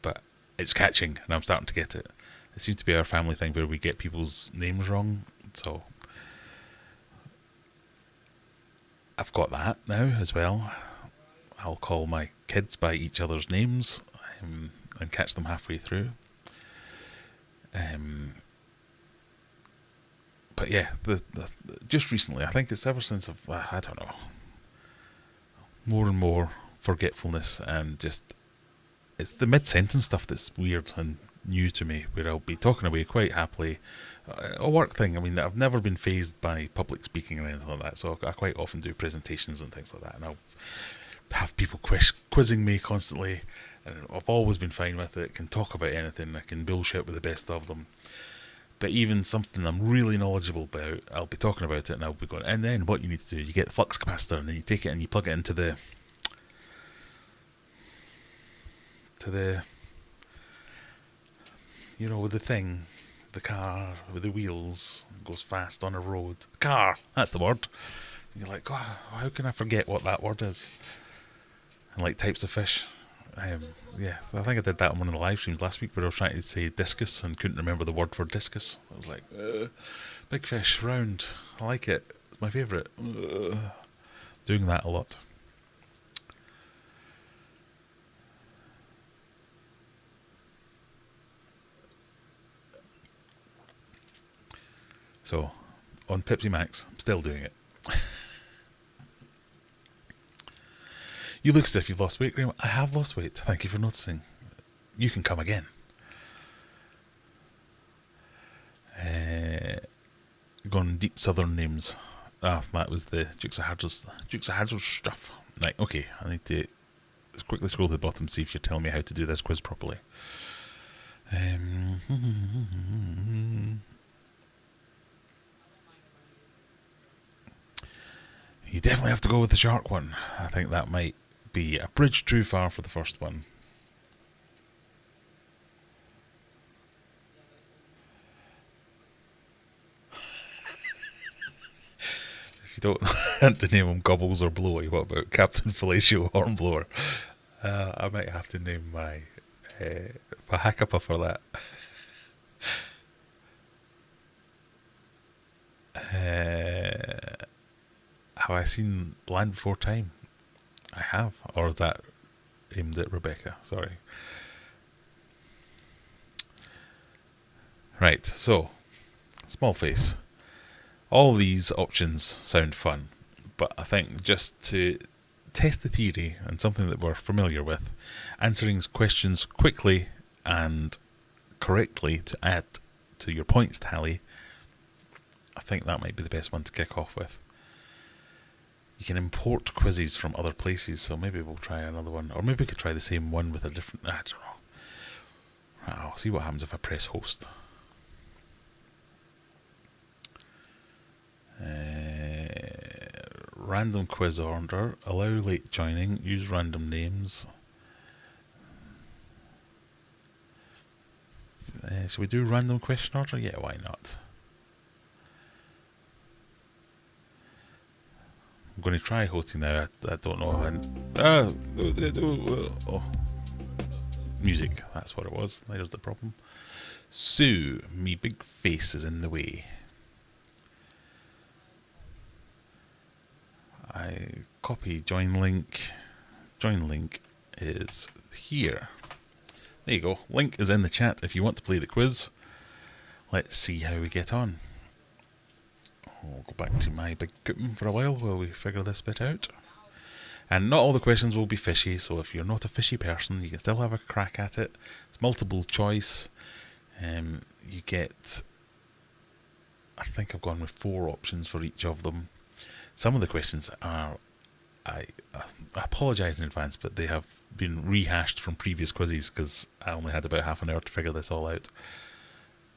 But it's catching, and I'm starting to get it. It seems to be our family thing where we get people's names wrong, so I've got that now as well. I'll call my kids by each other's names and catch them halfway through. But yeah, the just recently, I think it's ever since I don't know, more and more forgetfulness, and just it's the mid-sentence stuff that's weird and new to me, where I'll be talking away quite happily. A work thing, I mean, I've never been fazed by public speaking or anything like that, so I quite often do presentations and things like that, and I'll have people quizzing me constantly, and I've always been fine with it. Can talk about anything, I can bullshit with the best of them. But even something I'm really knowledgeable about, I'll be talking about it and I'll be going, and then what you need to do, you get the flux capacitor and then you take it and you plug it into the you know, with the thing, the car with the wheels, goes fast on a road. Car, that's the word. And you're like, oh, how can I forget what that word is? And like types of fish. Yeah, I think I did that on one of the live streams last week where I was trying to say discus and couldn't remember the word for discus. I was like, big fish, round, I like it, it's my favourite. Doing that a lot. So, on Pepsi Max, I'm still doing it. You look as if you've lost weight, Graham. I have lost weight. Thank you for noticing. You can come again. Gone deep southern names. That was the Dukes of Hazzard stuff. Right, okay. I need to quickly scroll to the bottom to see if you're telling me how to do this quiz properly. You definitely have to go with the shark one. I think that might be a bridge too far for the first one. If you don't want to name him Gobbles or Blowy, what about Captain Fellatio Hornblower? I might have to name my Hackapa for that. Have I seen Land Before Time? I have. Or is that aimed at Rebecca? Sorry. Right, so, small face. All these options sound fun, but I think just to test the theory and something that we're familiar with, answering questions quickly and correctly to add to your points tally, I think that might be the best one to kick off with. You can import quizzes from other places, so maybe we'll try another one, or maybe we could try the same one with a different, I don't know. Right, I'll see what happens if I press host. Random quiz order, allow late joining, use random names. Should we do random question order? Yeah, why not? I'm going to try hosting now. I don't know. Music, that's what it was. There's the problem. So, me big face is in the way. I copy join link. Join link is here. There you go. Link is in the chat if you want to play the quiz. Let's see how we get on. I'll go back to my big coupon for a while we figure this bit out. And not all the questions will be fishy, so if you're not a fishy person, you can still have a crack at it. It's multiple choice. You get, I think I've gone with 4 options for each of them. Some of the questions are, I apologise in advance, but they have been rehashed from previous quizzes because I only had about half an hour to figure this all out.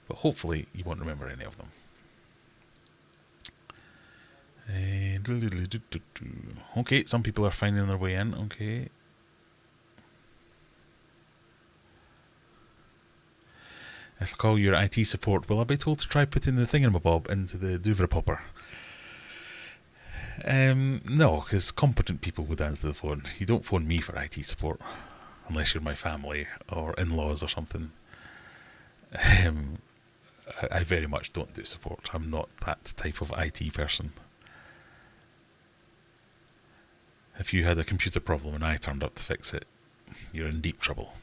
But hopefully you won't remember any of them. Okay, some people are finding their way in. Okay. If I call your IT support, will I be told to try putting the thingamabob into the Douvre popper? No, because competent people would answer the phone. You don't phone me for IT support, unless you're my family or in-laws or something. I very much don't do support. I'm not that type of IT person. If you had a computer problem and I turned up to fix it, you're in deep trouble.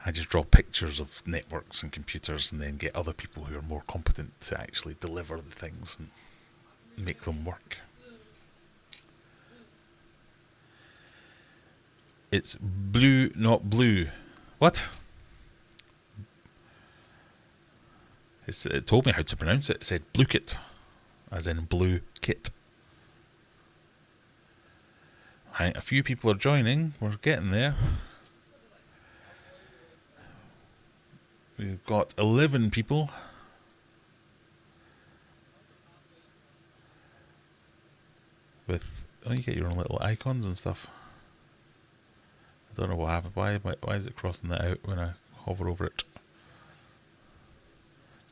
I just draw pictures of networks and computers and then get other people who are more competent to actually deliver the things and make them work. It's blue, not blue. What? It told me how to pronounce it. It said blue kit, as in blue kit. Right, a few people are joining. We're getting there. We've got 11 people. With, oh, you get your own little icons and stuff. I don't know what happened. Why is it crossing that out when I hover over it?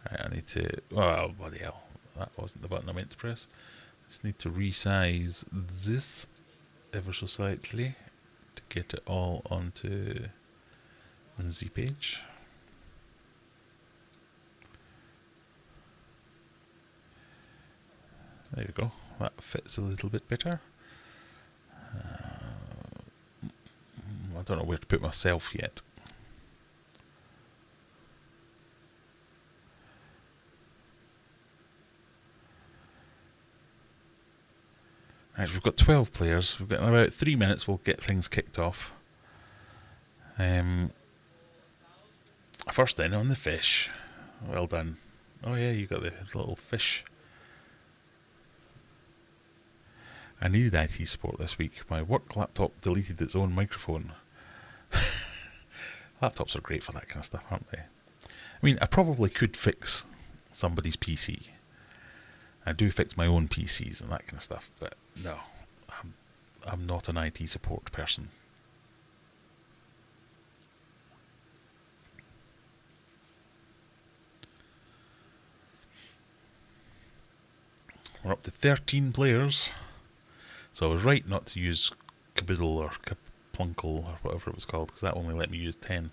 Right, I need to, oh, bloody hell. That wasn't the button I meant to press. Just need to resize this ever so slightly to get it all onto the Z page. There you go. That fits a little bit better. I don't know where to put myself yet. Right, we've got 12 players. We've got in about 3 minutes. We'll get things kicked off. First in on the fish. Well done. Oh yeah, you got the little fish. I needed IT support this week. My work laptop deleted its own microphone. Laptops are great for that kind of stuff, aren't they? I mean, I probably could fix somebody's PC. I do fix my own PCs and that kind of stuff, but no, I'm not an IT support person. We're up to 13 players. So I was right not to use Caboodle or Kaplunkle or whatever it was called, because that only let me use 10.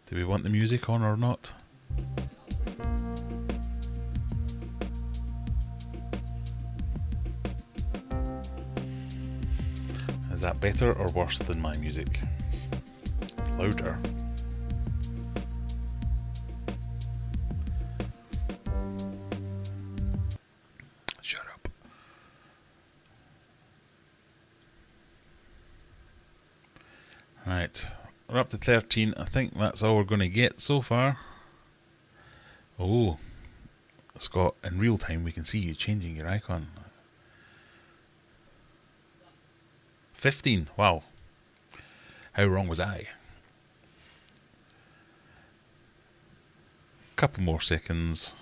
Do we want the music on or not? Is that better or worse than my music? It's louder. Shut up. Right, we're up to 13. I think that's all we're going to get so far. Oh, Scott, in real time we can see you changing your icon. 15, wow. How wrong was I? Couple more seconds.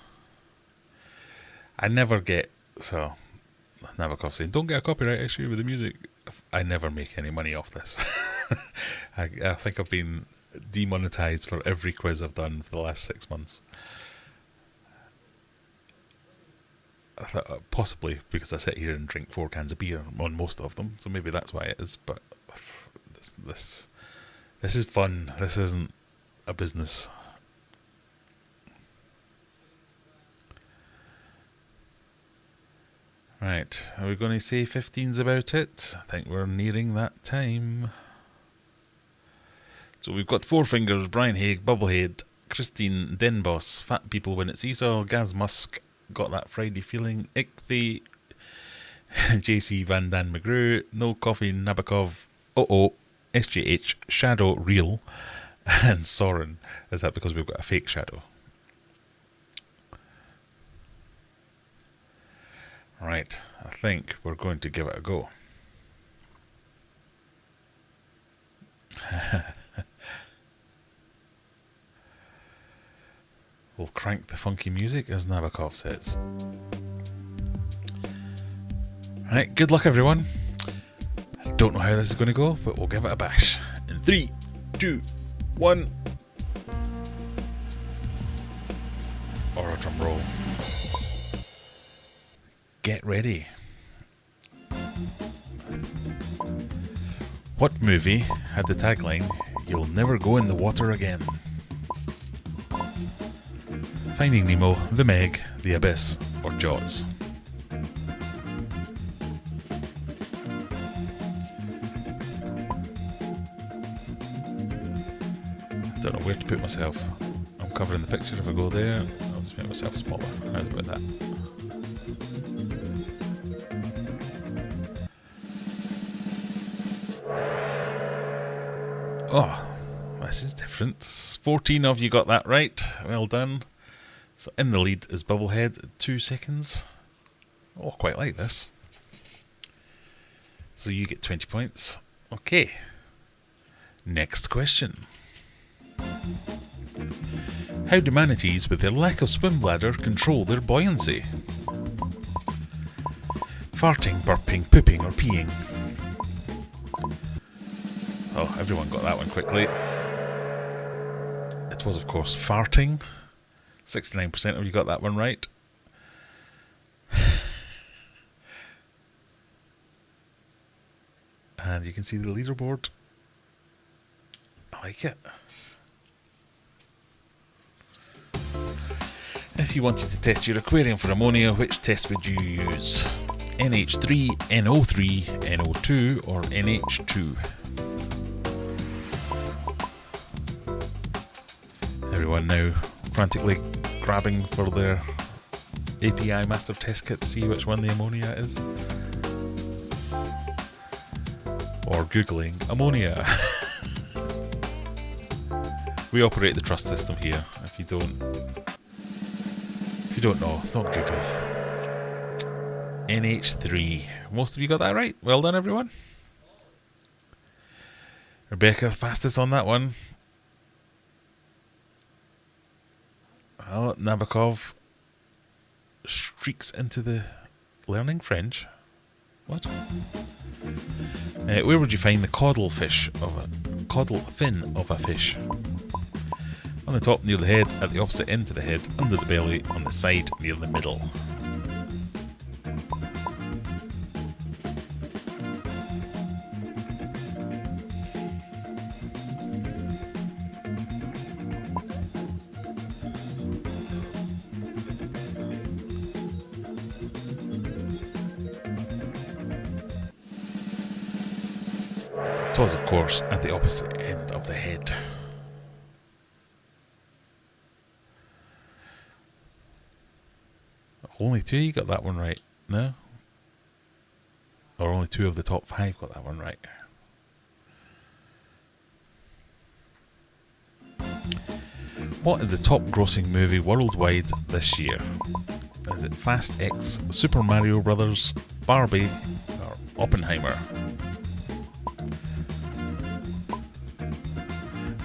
I never get, so Nabokov saying, don't get a copyright issue with the music. I never make any money off this. I think I've been demonetized for every quiz I've done for the last 6 months. Possibly because I sit here and drink 4 cans of beer on most of them, so maybe that's why it is. But this is fun. This isn't a business. Right, are we going to say 15's about it? I think we're nearing that time. So we've got Four Fingers, Brian Haig, Bubblehead, Christine Denboss, Fat People Win at Seesaw, Gaz Musk, Got That Friday Feeling, Ickby, JC Van Dan McGrew, No Coffee Nabokov, SJH, Shadow Real, and Soren. Is that because we've got a fake shadow? Right, I think we're going to give it a go. We'll crank the funky music, as Nabokov says. Right, good luck everyone. I don't know how this is going to go, but we'll give it a bash. In 3, 2, 1. Or a drum roll. Get ready. What movie had the tagline, "You'll never go in the water again"? Finding Nemo, The Meg, The Abyss, or Jaws? Don't know where to put myself. I'm covering the picture. If I go there, I'll just make myself smaller. How's about that? Oh, this is different. 14 of you got that right. Well done. So in the lead is Bubblehead, 2 seconds. Oh, quite like this. So you get 20 points. Okay. Next question. How do manatees with their lack of swim bladder control their buoyancy? Farting, burping, pooping, or peeing? Oh, everyone got that one quickly. It was, of course, farting. 69% of you got that one right. And you can see the leaderboard. I like it. If you wanted to test your aquarium for ammonia, which test would you use? NH3, NO3, NO2, or NH2? Everyone now frantically grabbing for their API master test kit to see which one the ammonia is. Or Googling ammonia. We operate the trust system here. If you don't know, don't Google. NH3. Most of you got that right. Well done, everyone. Rebecca, fastest on that one. Well, Nabokov streaks into the learning French. What? Where would you find the caudal fin of a fish? On the top near the head, at the opposite end to the head, under the belly, on the side near the middle. It was, of course, at the opposite end of the head. Only two you got that one right, no? Or only 2 of the top 5 got that one right. What is the top grossing movie worldwide this year? Is it Fast X, Super Mario Brothers, Barbie, or Oppenheimer?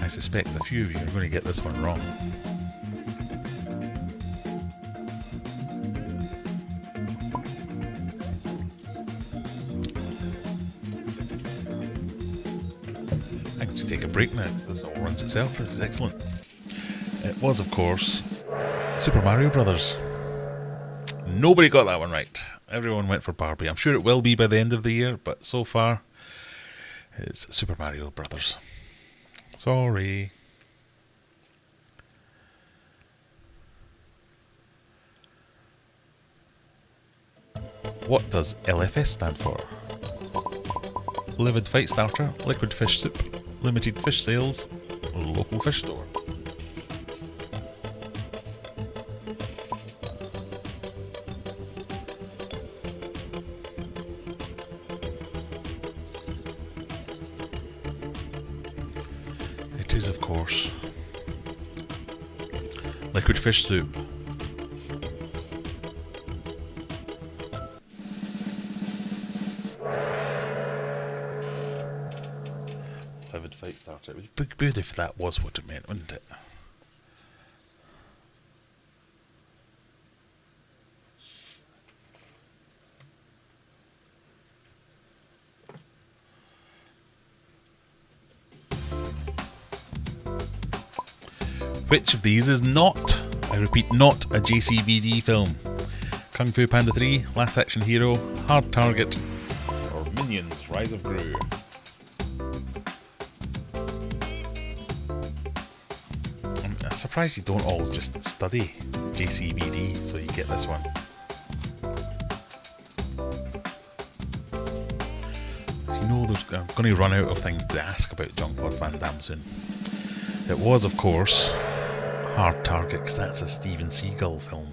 I suspect a few of you are going to get this one wrong. I can just take a break now. This all runs itself. This is excellent. It was, of course, Super Mario Brothers. Nobody got that one right. Everyone went for Barbie. I'm sure it will be by the end of the year, but so far, it's Super Mario Brothers. Sorry. What does LFS stand for? Livid Fight Starter, Liquid Fish Soup, Limited Fish Sales, Local Fish Store. It is, of course, Liquid Fish Soup. Livid Fight Starter. It would be good if that was what it meant, wouldn't it? Which of these is not, I repeat, not a JCVD film? Kung Fu Panda 3, Last Action Hero, Hard Target, or Minions Rise of Gru? I'm surprised you don't all just study JCVD so you get this one. You know I'm going to run out of things to ask about Jean-Claude Van Damme soon. It was, of course, Hard Target, because that's a Steven Seagal film.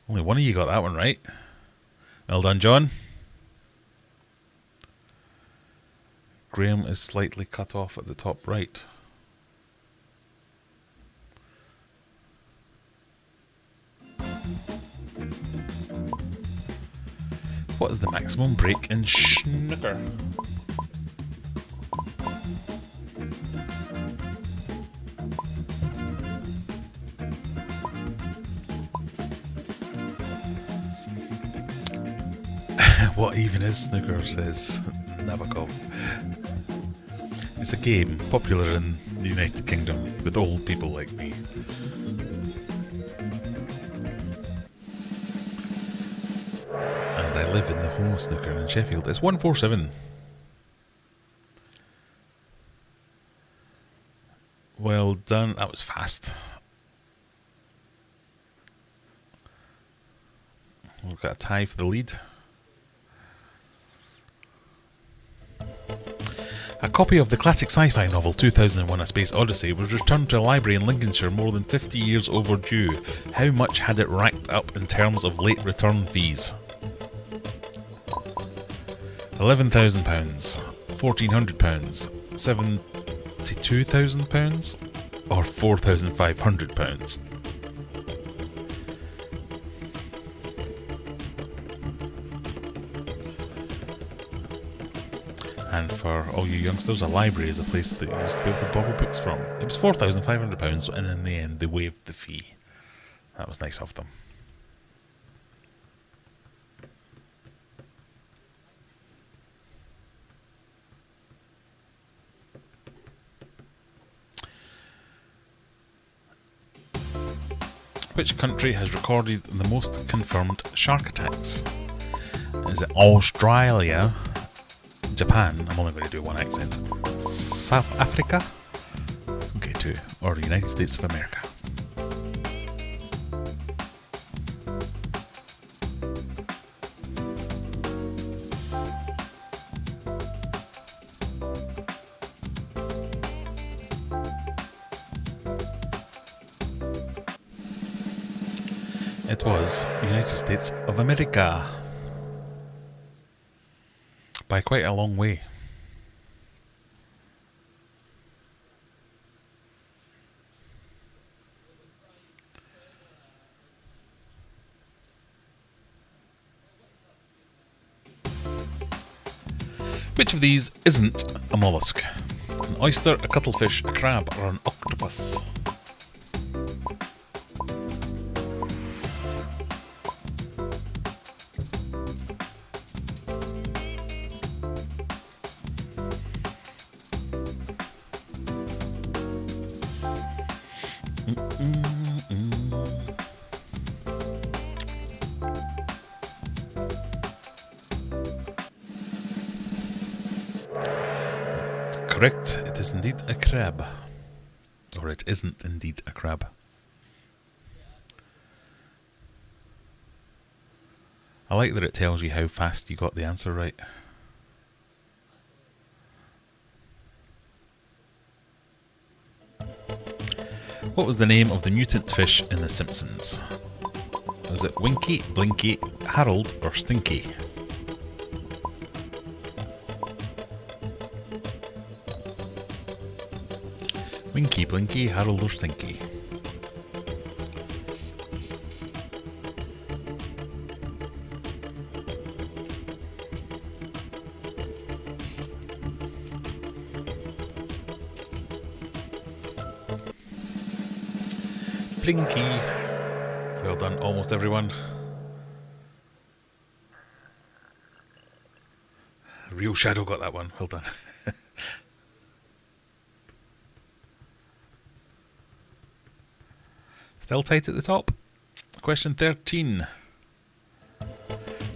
Only one of you got that one right. Well done, John. Graham is slightly cut off at the top right. What is the maximum break in snooker? What even is snooker, says Nabokov. It's a game popular in the United Kingdom with old people like me. And I live in the home of snooker in Sheffield. It's 147. Well done. That was fast. We've got a tie for the lead. A copy of the classic sci-fi novel 2001: A Space Odyssey was returned to a library in Lincolnshire more than 50 years overdue. How much had it racked up in terms of late return fees? £11,000, £1,400, £72,000, or £4,500? And for all you youngsters, a library is a place that you used to be able to borrow books from. It was £4,500, and in the end they waived the fee. That was nice of them. Which country has recorded the most confirmed shark attacks? Is it Australia, Japan, I'm only going to do one accent, South Africa, okay, 2, or the United States of America? It was United States of America. By quite a long way. Which of these isn't a mollusk? An oyster, a cuttlefish, a crab, or an octopus? Correct, it is indeed a crab. Or it isn't indeed a crab. I like that it tells you how fast you got the answer right. What was the name of the mutant fish in The Simpsons? Is it Winky, Blinky, Harold, or Stinky? Winky, Blinky, Harold, or Stinky? Blinky. Well done, almost everyone. Real Shadow got that one. Well done. Still tight at the top. Question 13.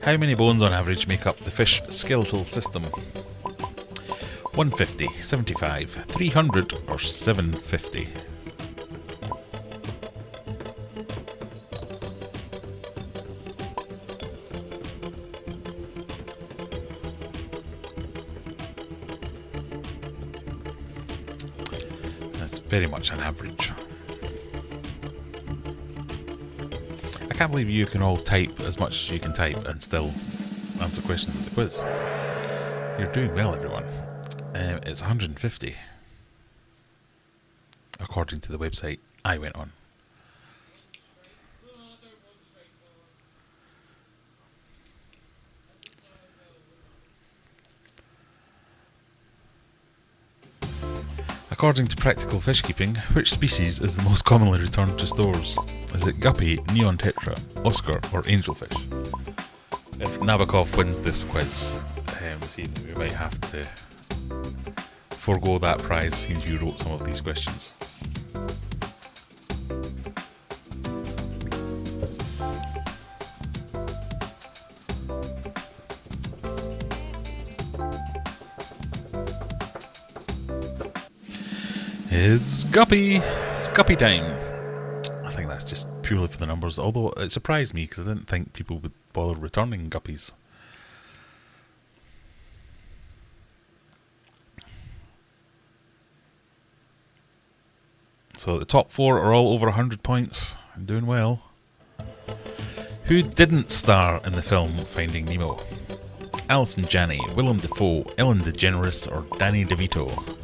How many bones on average make up the fish skeletal system? 150, 75, 300 or 750? That's very much an average. I can't believe you can all type as much as you can type and still answer questions at the quiz. You're doing well, everyone. It's 150, according to the website I went on. According to Practical Fish Keeping, which species is the most commonly returned to stores? Is it guppy, neon tetra, Oscar, or angelfish? If Nabokov wins this quiz this evening, we might have to forego that prize since you wrote some of these questions. It's guppy! It's guppy time! I think that's just purely for the numbers, although it surprised me because I didn't think people would bother returning guppies. So the top four are all over 100 points. I'm doing well. Who didn't star in the film Finding Nemo? Alison Janney, Willem Dafoe, Ellen DeGeneres, or Danny DeVito?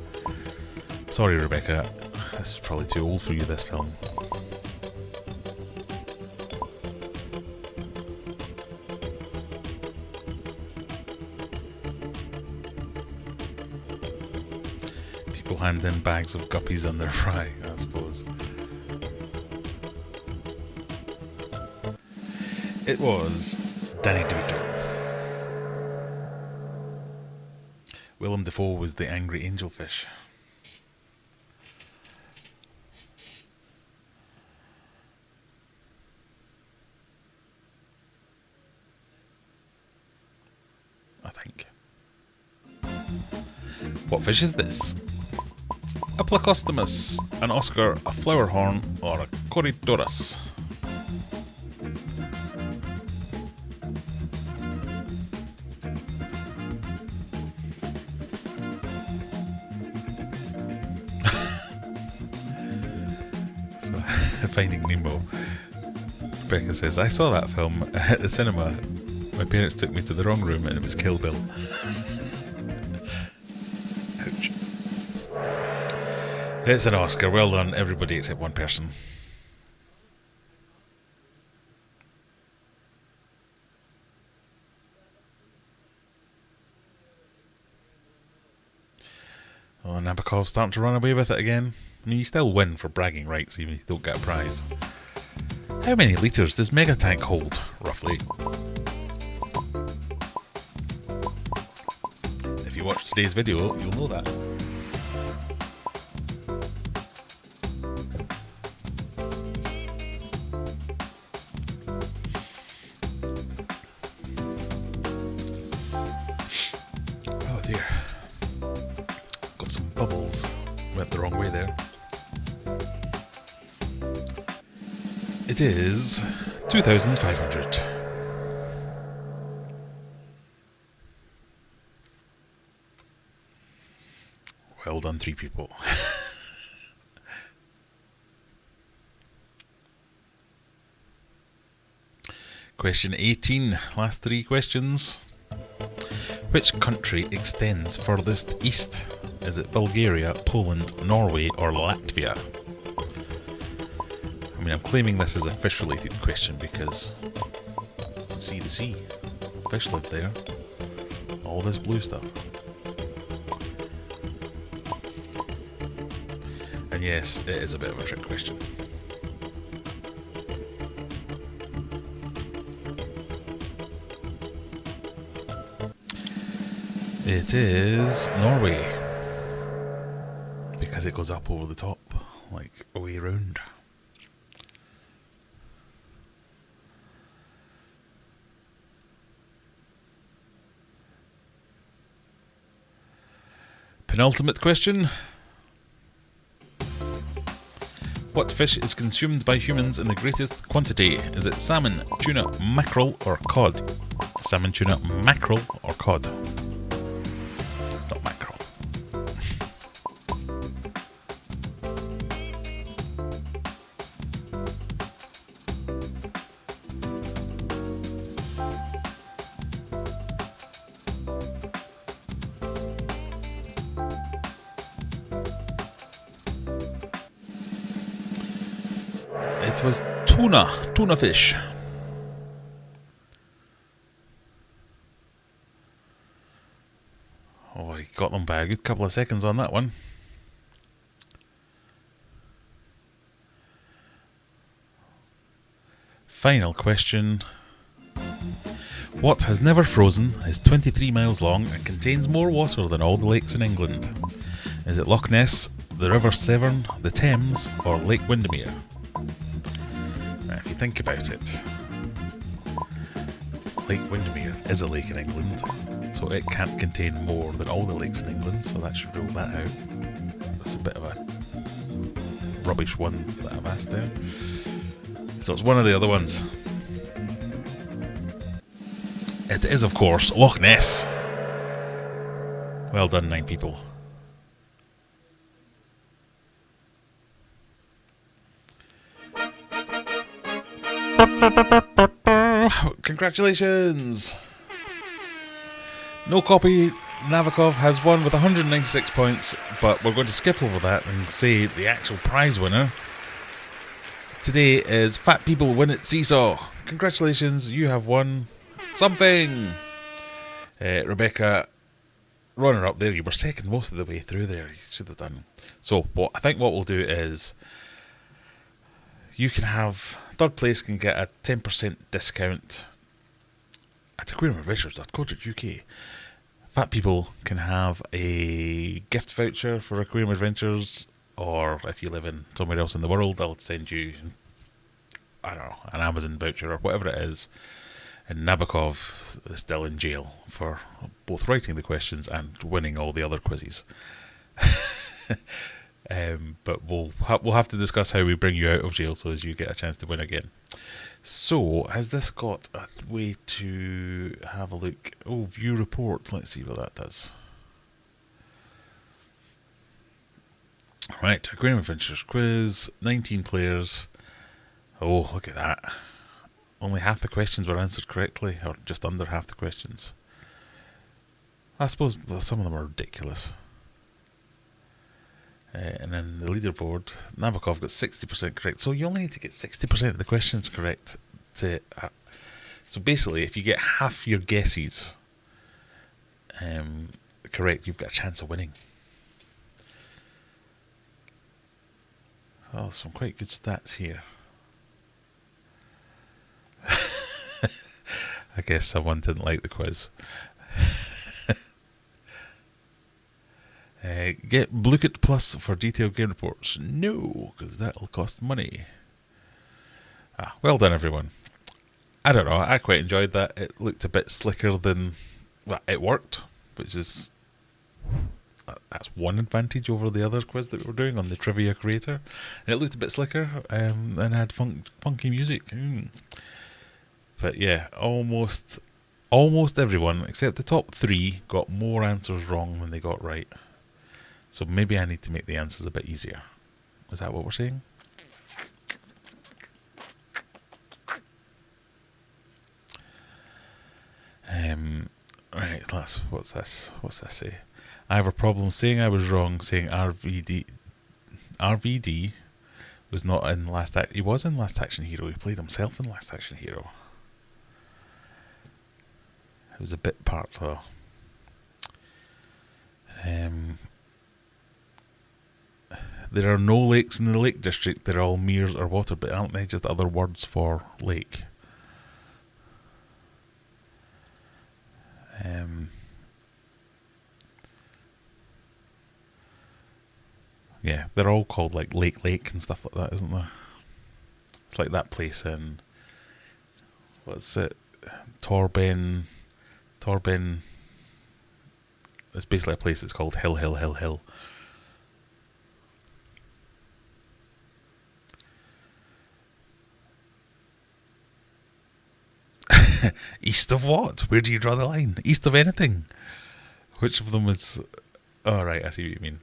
Sorry, Rebecca. This is probably too old for you, this film. People hand in bags of guppies on their fry, I suppose. It was Danny DeVito. Willem Dafoe was the angry angelfish. I think. What fish is this? A Plecostomus, an Oscar, a flowerhorn, or a Corydoras? So, Finding Nemo. Rebecca says, I saw that film at the cinema. My parents took me to the wrong room and it was Kill Bill. Ouch. It's an Oscar. Well done, everybody except one person. Oh, Nabokov's starting to run away with it again. I mean, you still win for bragging rights even if you don't get a prize. How many litres does Mega Tank hold, roughly? If you watch today's video, you'll know that. Oh dear. Got some bubbles. Went the wrong way there. It is 2,500. Well done, 3 people. Question 18. Last 3 questions. Which country extends furthest east? Is it Bulgaria, Poland, Norway, or Latvia? I mean, I'm claiming this is a fish-related question because you can see the sea. Fish live there. All this blue stuff. And yes, it is a bit of a trick question. It is Norway. Because it goes up over the top, like a way round. Penultimate question. What fish is consumed by humans in the greatest quantity? Is it salmon, tuna, mackerel, or cod? Salmon, tuna, mackerel, or cod? It's not mackerel. It was tuna fish. Oh, I got them by a good couple of seconds on that one. Final question. What has never frozen, is 23 miles long, and contains more water than all the lakes in England? Is it Loch Ness, the River Severn, the Thames, or Lake Windermere? Now, if you think about it, Lake Windermere is a lake in England, so it can't contain more than all the lakes in England, so that should rule that out. That's a bit of a rubbish one that I've asked there. So it's one of the other ones. It is, of course, Loch Ness. Well done, 9 people. Congratulations! No copy. Nabokov has won with 196 points, but we're going to skip over that and say the actual prize winner today is Fat People Win at Seesaw. Congratulations, you have won something. Rebecca, runner up there. You were second most of the way through there. You should have done. So I think what we'll do is you can have third place can get a 10% discount at aquariumadventures.co.uk. Fat people can have a gift voucher for Aquarium Adventures, or if you live in somewhere else in the world, I'll send you, I don't know, an Amazon voucher or whatever it is. And Nabokov is still in jail for both writing the questions and winning all the other quizzes. But we'll have to discuss how we bring you out of jail so as you get a chance to win again. So, has this got a way to have a look? Oh, view report. Let's see what that does. Right, Aquarium Adventures quiz, 19 players. Oh, look at that. only half the questions were answered correctly, or just under half the questions. I suppose some of them are ridiculous. And then the leaderboard, Nabokov got 60% correct. So you only need to get 60% of the questions correct to. So basically, if you get half your guesses correct, you've got a chance of winning. Oh, some quite good stats here. I guess someone didn't like the quiz. Get Bluekit Plus for detailed game reports. No, because that'll cost money. Well done, everyone. I don't know, I quite enjoyed that. It looked a bit slicker than... Well, it worked, which is... That's one advantage over the other quiz that we were doing on the Trivia Creator. And it looked a bit slicker, and had funky music. But yeah, almost everyone, except the top 3, got more answers wrong than they got right. So maybe I need to make the answers a bit easier. Is that what we're saying? Right, what's this? What's this say? I have a problem saying I was wrong, saying RVD was not in Last Act. He was in Last Action Hero. He played himself in Last Action Hero. It was a bit part though. There are no lakes in the Lake District. They're all meres or water, but aren't they just other words for lake? Yeah, they're all called like Lake and stuff like that, isn't there? It's like that place in... What's it? Torben... It's basically a place that's called Hill. East of what? Where do you draw the line? East of anything? Which of them is... Oh, right, I see what you mean.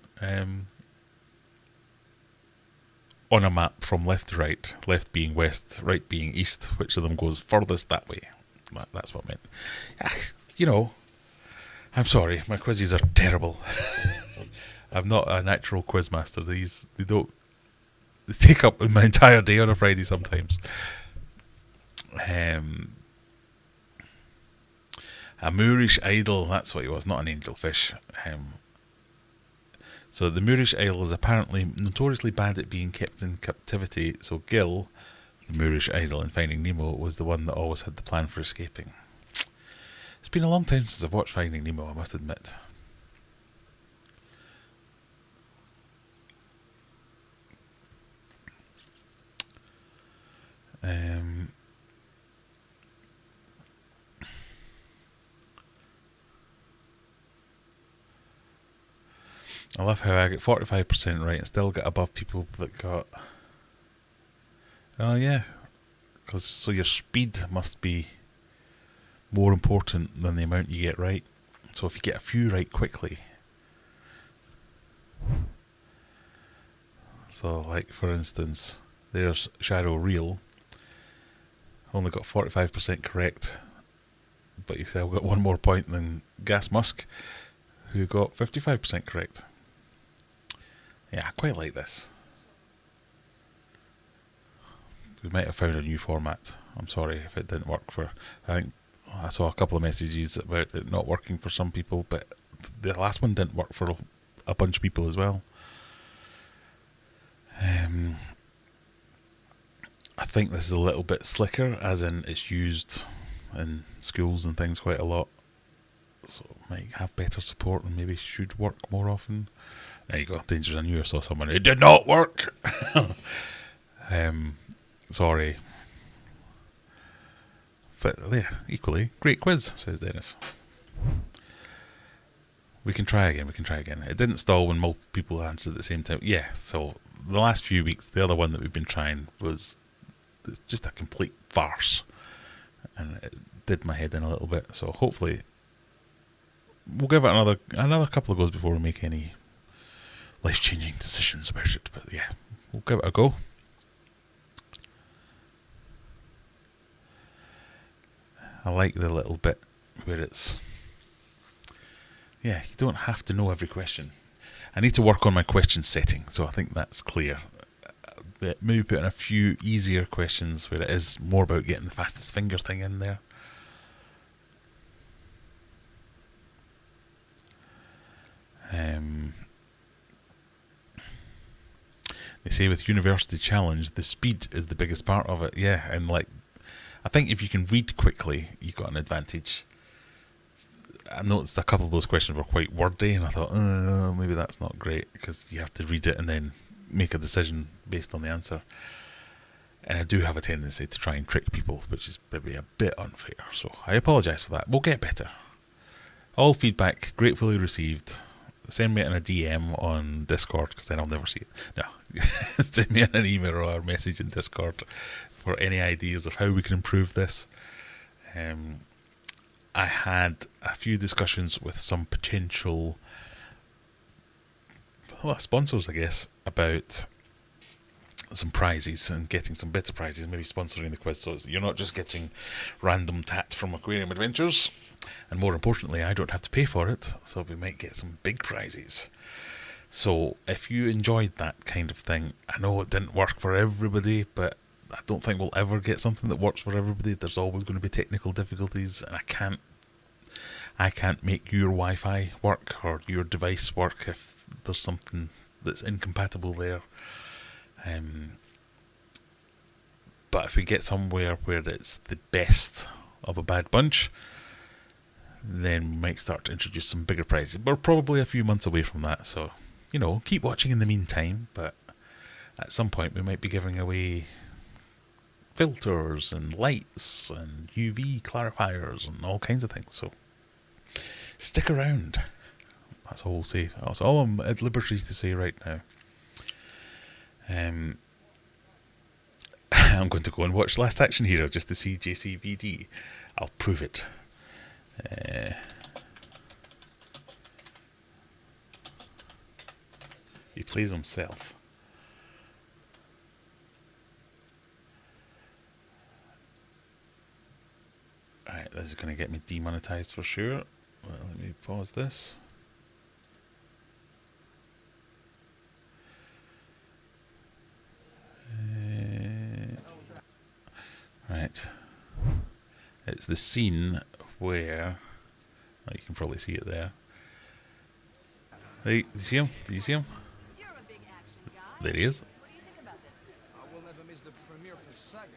On a map from left to right, left being west, right being east, which of them goes furthest that way? That's what I meant. You know, I'm sorry, my quizzes are terrible. I'm not a natural quiz master. They take up my entire day on a Friday sometimes. A Moorish idol, that's what he was, not an angelfish. So the Moorish idol is apparently notoriously bad at being kept in captivity, so Gil, the Moorish idol in Finding Nemo, was the one that always had the plan for escaping. It's been a long time since I've watched Finding Nemo, I must admit. I love how I get 45% right and still get above people that got... Oh yeah, so your speed must be more important than the amount you get right. So if you get a few right quickly... So like for instance, there's Shadow Reel. Only got 45% correct, but you still got one more point than Gas Musk, who got 55% correct. Yeah, I quite like this. We might have found a new format. I'm sorry if it didn't work for... I think I saw a couple of messages about it not working for some people, but the last one didn't work for a bunch of people as well. I think this is a little bit slicker, as in it's used in schools and things quite a lot. So it might have better support and maybe should work more often. There you go, Dangers. I knew I saw someone. It did not work! Sorry. But there, equally, great quiz, says Dennis. We can try again. It didn't stall when multiple people answered at the same time. Yeah, so the last few weeks, the other one that we've been trying was just a complete farce. And it did my head in a little bit. So hopefully, we'll give it another couple of goes before we make any life-changing decisions about it. But yeah, we'll give it a go. I like the little bit where it's... Yeah, you don't have to know every question. I need to work on my question setting, so I think that's clear. Maybe put in a few easier questions where it is more about getting the fastest finger thing in there. They say with University Challenge, the speed is the biggest part of it. Yeah, and like, I think if you can read quickly, you've got an advantage. I noticed a couple of those questions were quite wordy, and I thought, maybe that's not great, because you have to read it and then make a decision based on the answer. And I do have a tendency to try and trick people, which is maybe a bit unfair, so I apologise for that. We'll get better. All feedback gratefully received. Send me in a DM on Discord, because then I'll never see it. No, send me in an email or a message in Discord for any ideas of how we can improve this. I had a few discussions with some potential sponsors, I guess, about some prizes and getting some better prizes, maybe sponsoring the quiz, so you're not just getting random tat from Aquarium Adventures, and more importantly, I don't have to pay for it, so we might get some big prizes. So if you enjoyed that kind of thing, I know it didn't work for everybody, but I don't think we'll ever get something that works for everybody. There's always going to be technical difficulties, and I can't make your Wi-Fi work or your device work if there's something that's incompatible there. But if we get somewhere where it's the best of a bad bunch, then we might start to introduce some bigger prizes. We're probably a few months away from that, so, keep watching in the meantime, but at some point we might be giving away filters and lights and UV clarifiers and all kinds of things, so stick around. That's all we'll say. That's all I'm at liberty to say right now. I'm going to go and watch Last Action Hero just to see JCVD. I'll prove it. He plays himself. Alright, this is going to get me demonetized for sure. Well, let me pause this. Right. It's the scene where... you can probably see it there. Hey, do you see him? Do you see him? There he is. What do you think about this? I will never miss the premiere for Saga.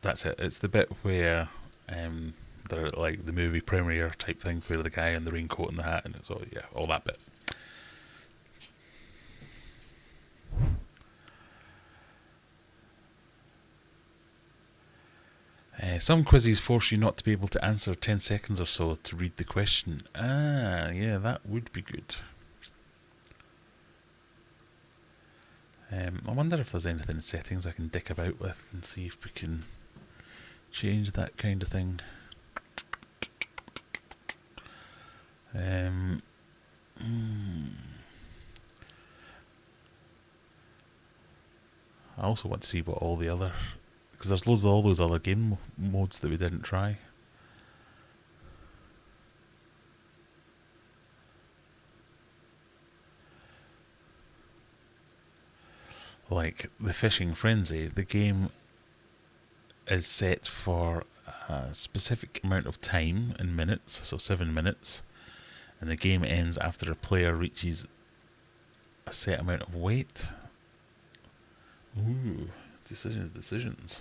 That's it. It's the bit where they're like the movie premiere type thing, where the guy in the raincoat and the hat, and it's all all that bit. Some quizzes force you not to be able to answer 10 seconds or so to read the question. Yeah, that would be good. I wonder if there's anything in settings I can dick about with and see if we can change that kind of thing. I also want to see what all the other... because there's loads of all those other game modes that we didn't try. Like the Fishing Frenzy, the game is set for a specific amount of time in minutes, so 7 minutes, and the game ends after a player reaches a set amount of weight. Ooh, decisions.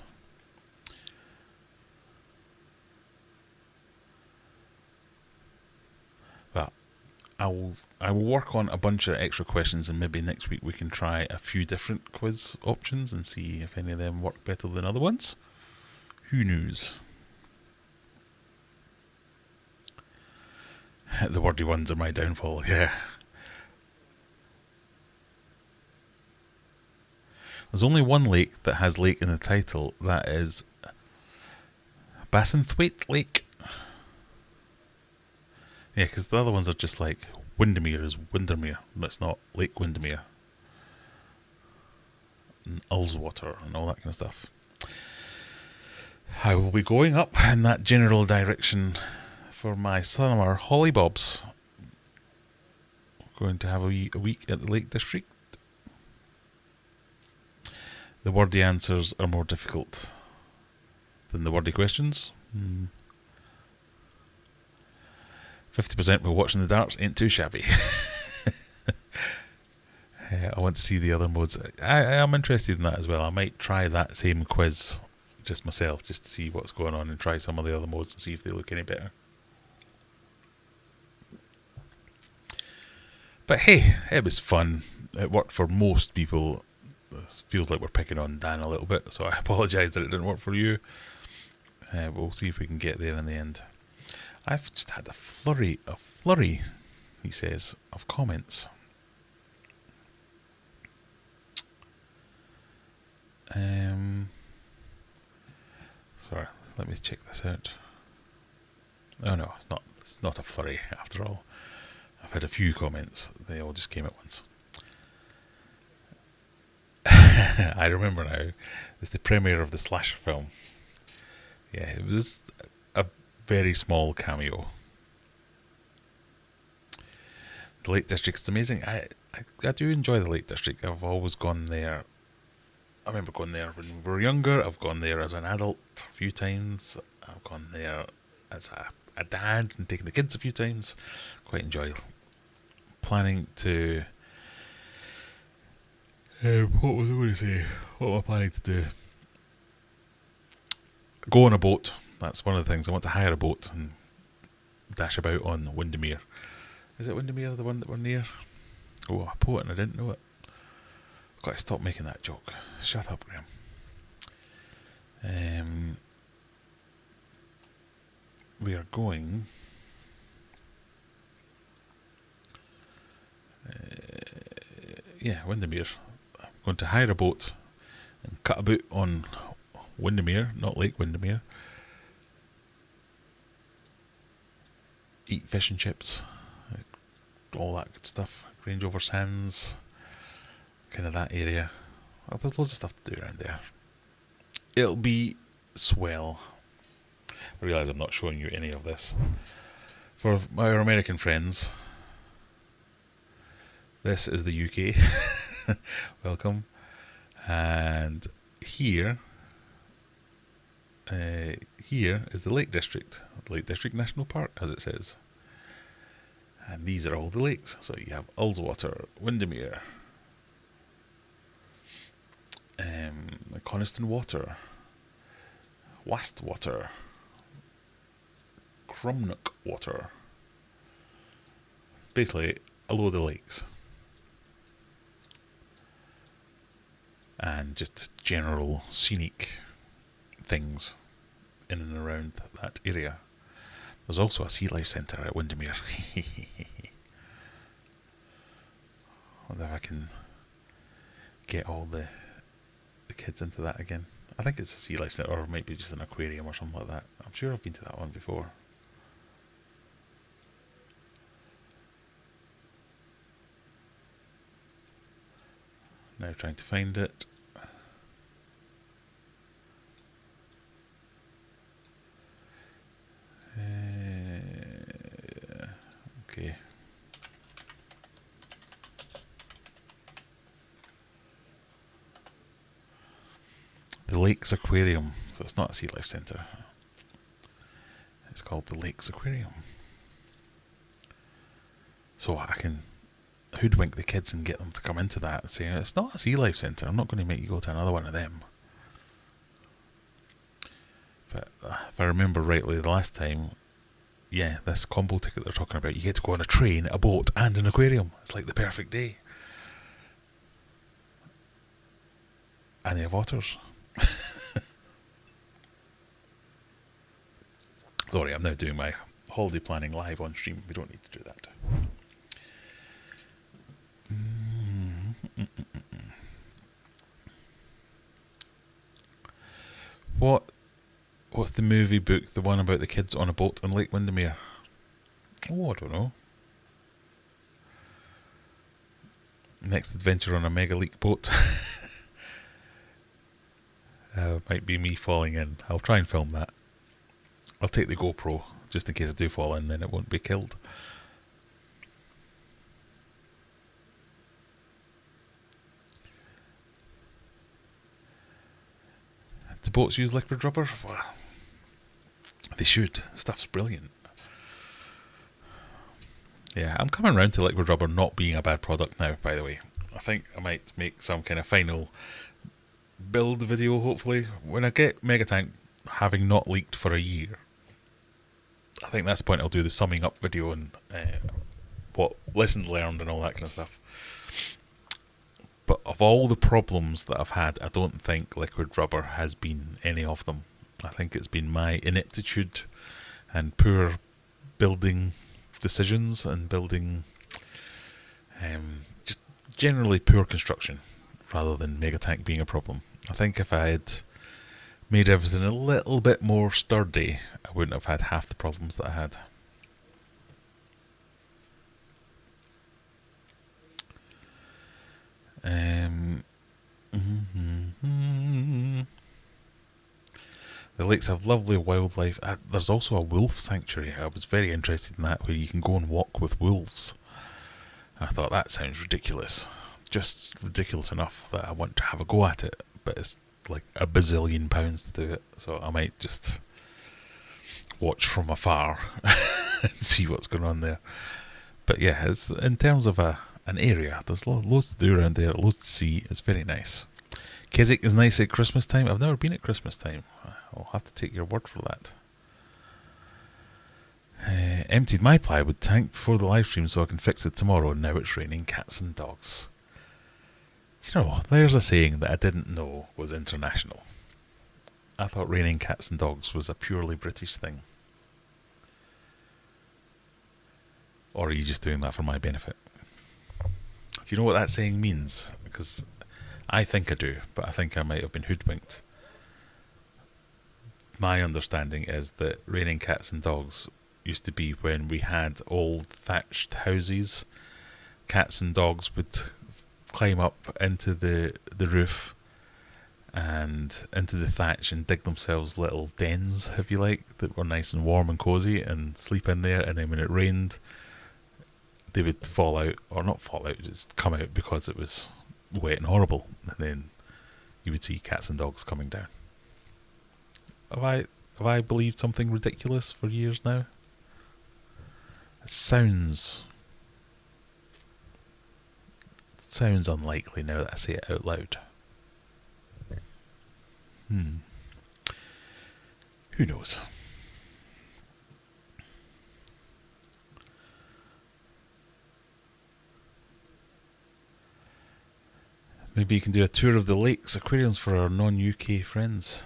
Well, I will work on a bunch of extra questions, and maybe next week we can try a few different quiz options and see if any of them work better than other ones. Who knows? The wordy ones are my downfall, yeah. There's only one lake that has lake in the title, that is Bassenthwaite Lake. Yeah, because the other ones are just like Windermere is Windermere, but it's not Lake Windermere. And Ullswater and all that kind of stuff. I will be going up in that general direction for my summer hollybobs. Going to have a week at the Lake District. The wordy answers are more difficult than the wordy questions. 50% were watching the darts, ain't too shabby. I want to see the other modes. I am interested in that as well. I might try that same quiz just myself, just to see what's going on and try some of the other modes and see if they look any better. But hey, it was fun. It worked for most people. It feels like we're picking on Dan a little bit, so I apologise that it didn't work for you. We'll see if we can get there in the end. I've just had a flurry, he says, of comments. Sorry, let me check this out. Oh no, it's not a flurry after all. I've had a few comments, they all just came at once. I remember now, it's the premiere of the slasher film. Yeah, it was a very small cameo. The Lake District is amazing. I do enjoy the Lake District. I've always gone there. I remember going there when we were younger. I've gone there as an adult a few times. I've gone there as a dad and taken the kids a few times. Quite enjoy. Planning to... what was I going to say? What am I planning to do? Go on a boat. That's one of the things. I want to hire a boat and dash about on Windermere. Is it Windermere, the one that we're near? Oh, a poet and I didn't know it. I've got to stop making that joke. Shut up, Graham. We are going... Windermere. I'm going to hire a boat and cut about on Windermere, not Lake Windermere. Eat fish and chips, all that good stuff. Range over sands, kind of that area. Well, there's loads of stuff to do around there. It'll be swell. I realise I'm not showing you any of this. For our American friends, this is the UK. Welcome. And here is the Lake District. Lake District National Park, as it says. And these are all the lakes. So you have Ullswater, Windermere, Coniston Water, Wastwater, Crumnock Water. Basically, a load of lakes. And just general scenic things in and around that area. There's also a sea life centre at Windermere. Wonder if I can get all the kids into that again. I think it's a sea life centre, or it might be just an aquarium or something like that. I'm sure I've been to that one before. Now trying to find it. Okay. The Lakes Aquarium. So it's not a sea life centre. It's called the Lakes Aquarium. So I can hoodwink the kids and get them to come into that and say, it's not a sea life centre, I'm not going to make you go to another one of them. But if I remember rightly, the last time, yeah, this combo ticket they're talking about, you get to go on a train, a boat and an aquarium. It's like the perfect day. And they have otters. Sorry, I'm now doing my holiday planning live on stream. We don't need to do that. What's the movie book, the one about the kids on a boat in Lake Windermere? Oh, I don't know. Next adventure on a mega leak boat. Might be me falling in. I'll try and film that. I'll take the GoPro just in case I do fall in, then it won't be killed. Do boats use liquid rubber? Well, they should. Stuff's brilliant. Yeah, I'm coming round to liquid rubber not being a bad product now, by the way. I think I might make some kind of final build video, hopefully. When I get Megatank having not leaked for a year, I think that's the point I'll do the summing up video and what lessons learned and all that kind of stuff. But of all the problems that I've had, I don't think liquid rubber has been any of them. I think it's been my ineptitude and poor building decisions and building just generally poor construction rather than Megatank being a problem. I think if I had made everything a little bit more sturdy, I wouldn't have had half the problems that I had. The lakes have lovely wildlife. There's also a wolf sanctuary. I was very interested in that, where you can go and walk with wolves. I thought that sounds ridiculous. Just ridiculous enough that I want to have a go at it, but it's like £1 bazillion to do it, so I might just watch from afar and see what's going on there. But yeah, it's, in terms of an area, there's loads to do around there, loads to see. It's very nice. Keswick is nice at Christmas time. I've never been at Christmas time. I'll have to take your word for that. Emptied my plywood tank before the live stream so I can fix it tomorrow, and now it's raining cats and dogs. You know, there's a saying that I didn't know was international. I thought raining cats and dogs was a purely British thing. Or are you just doing that for my benefit? Do you know what that saying means? Because I think I do, but I think I might have been hoodwinked. My understanding is that raining cats and dogs used to be when we had old thatched houses. Cats and dogs would climb up into the roof and into the thatch and dig themselves little dens, if you like, that were nice and warm and cosy, and sleep in there. And then when it rained, they would fall out, or not fall out, just come out because it was wet and horrible. And then you would see cats and dogs coming down. Have I believed something ridiculous for years now? It sounds unlikely now that I say it out loud. Who knows? Maybe you can do a tour of the lakes aquariums for our non-UK friends.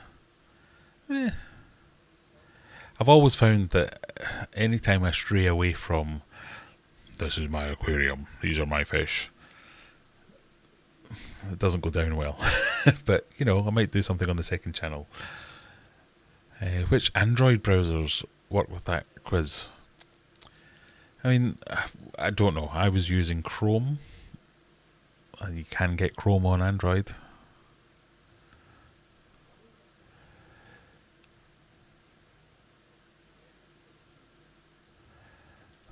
I've always found that anytime I stray away from "this is my aquarium, these are my fish," it doesn't go down well. But, you know, I might do something on the second channel. Which Android browsers work with that quiz? I mean, I don't know. I was using Chrome. You can get Chrome on Android.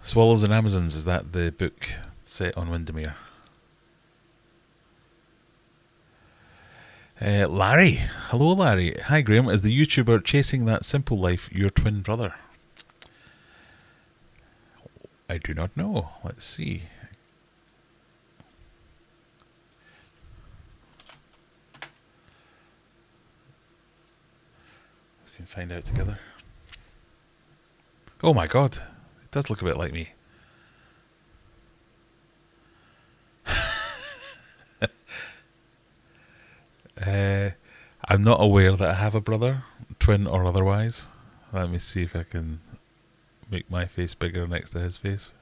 Swallows and Amazons, is that the book set on Windermere? Larry. Hello, Larry. Hi, Graham. Is the YouTuber chasing that simple life your twin brother? I do not know. Let's see. We can find out together. Oh my god. It does look a bit like me. I'm not aware that I have a brother, twin or otherwise. Let me see if I can make my face bigger next to his face.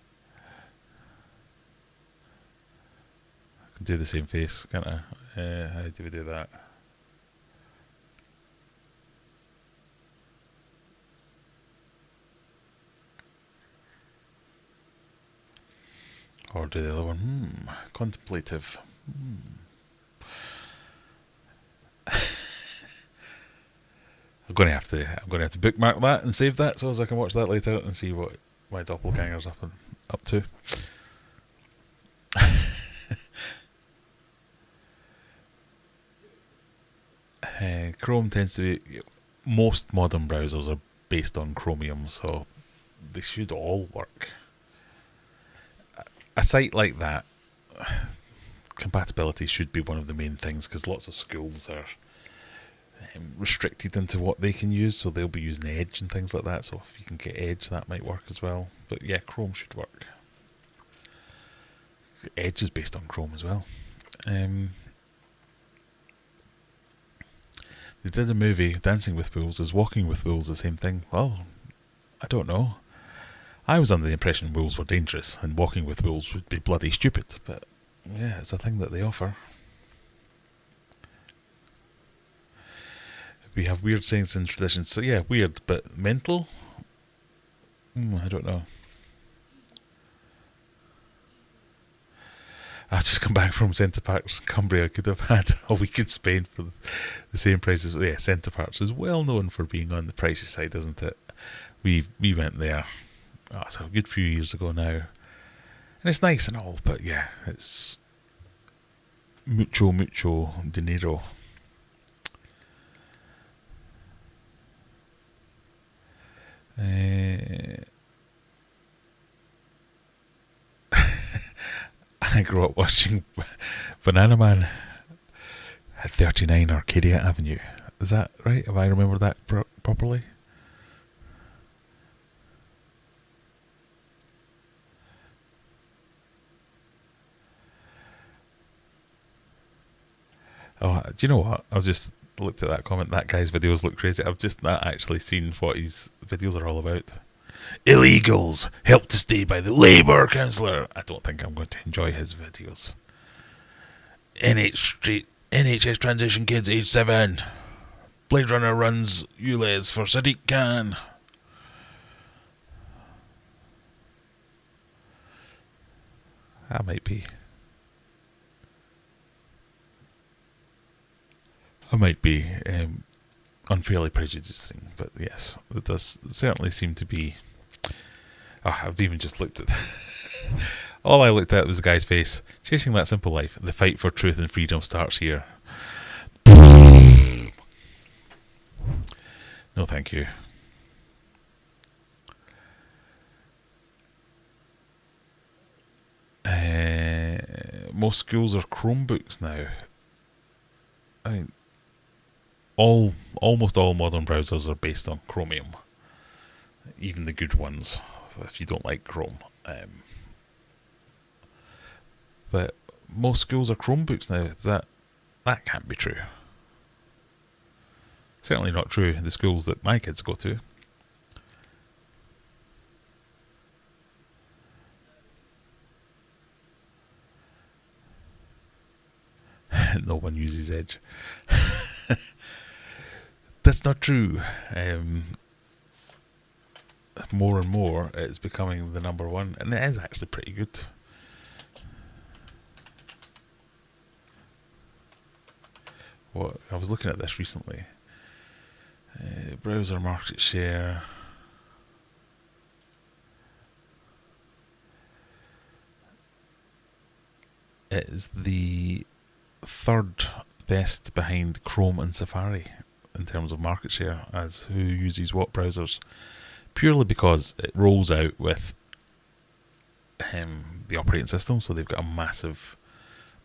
I can do the same face, can't I? How do we do that? Or do the other one? Contemplative. I'm going to have to bookmark that and save that so as I can watch that later and see what my doppelganger's up to. Chrome tends to be, most modern browsers are based on Chromium, so they should all work. A site like that, compatibility should be one of the main things, because lots of schools are restricted into what they can use, so they'll be using Edge and things like that. So if you can get Edge, that might work as well. But yeah, Chrome should work. Edge is based on Chrome as well. They did a movie, Dancing with Wolves. Is Walking with Wolves the same thing? Well, I don't know. I was under the impression wolves were dangerous and walking with wolves would be bloody stupid, but yeah, it's a thing that they offer. We have weird sayings and traditions. So yeah, weird, but mental? I don't know. I've just come back from Centre Parks, Cumbria. Could have had a week in Spain for the same prices. Yeah, Centre Parks is well known for being on the pricey side, isn't it? We went there, it's a good few years ago now. And it's nice and all, but yeah, it's mucho dinero. I grew up watching Banana Man at 39 Arcadia Avenue. Is that right? Have I remembered that properly? Oh, do you know what? I just looked at that comment. That guy's videos look crazy. I've just not actually seen what his videos are all about. Illegals helped to stay by the Labour councillor. I don't think I'm going to enjoy his videos. NHS transition kids age 7. Blade Runner runs ULEZ for Sadiq Khan. That might be. I might be unfairly prejudicing, but yes, it does certainly seem to be. I've even just looked at. All I looked at was the guy's face. Chasing that simple life. The fight for truth and freedom starts here. No, thank you. Most schools are Chromebooks now. I mean, almost all modern browsers are based on Chromium. Even the good ones, if you don't like Chrome. But most schools are Chromebooks now. That can't be true. Certainly not true in the schools that my kids go to. No one uses Edge. That's not true. More and more, it's becoming the number one, and it is actually pretty good. What I was looking at this recently. Browser market share. It is the third best behind Chrome and Safari in terms of market share as who uses what browsers, purely because it rolls out with the operating system, so they've got a massive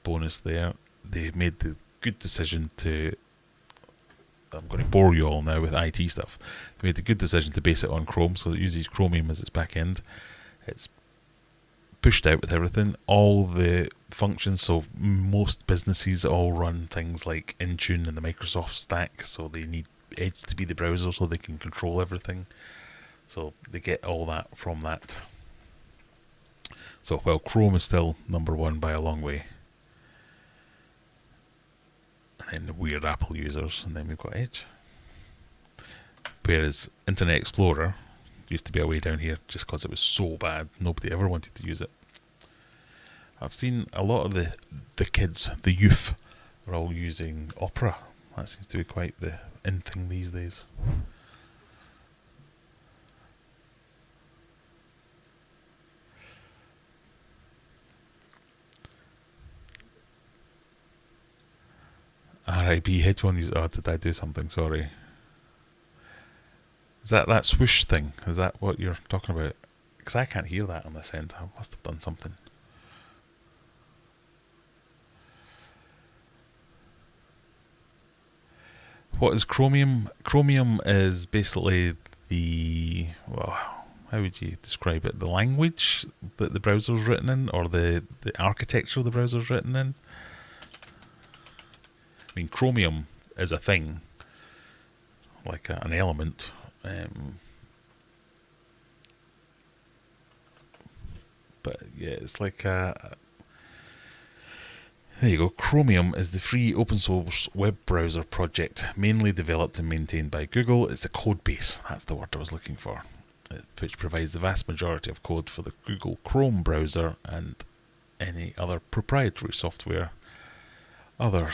bonus there. They made the good decision to, I'm going to bore you all now with IT stuff, they made the good decision to base it on Chrome, so it uses Chromium as its back end. It's pushed out with everything, all the functions, so most businesses all run things like Intune and the Microsoft stack, so they need Edge to be the browser so they can control everything. So they get all that from that. So while Chrome is still number one by a long way, and then the weird Apple users, and then we've got Edge. Whereas Internet Explorer used to be a way down here just because it was so bad, nobody ever wanted to use it. I've seen a lot of the kids, the youth, are all using Opera That seems to be quite the in thing these days. RIP headphone use. Oh, did I do something? Sorry. Is that swoosh thing? Is that what you're talking about? Because I can't hear that on this end. I must have done something. What is Chromium? Chromium is basically the, well, how would you describe it? The language that the browser's written in, or the architecture the browser's written in? I mean, Chromium is a thing, like an element. But yeah, it's like a... There you go. Chromium is the free open source web browser project mainly developed and maintained by Google. It's a code base, that's the word I was looking for, which provides the vast majority of code for the Google Chrome browser and any other proprietary software. Other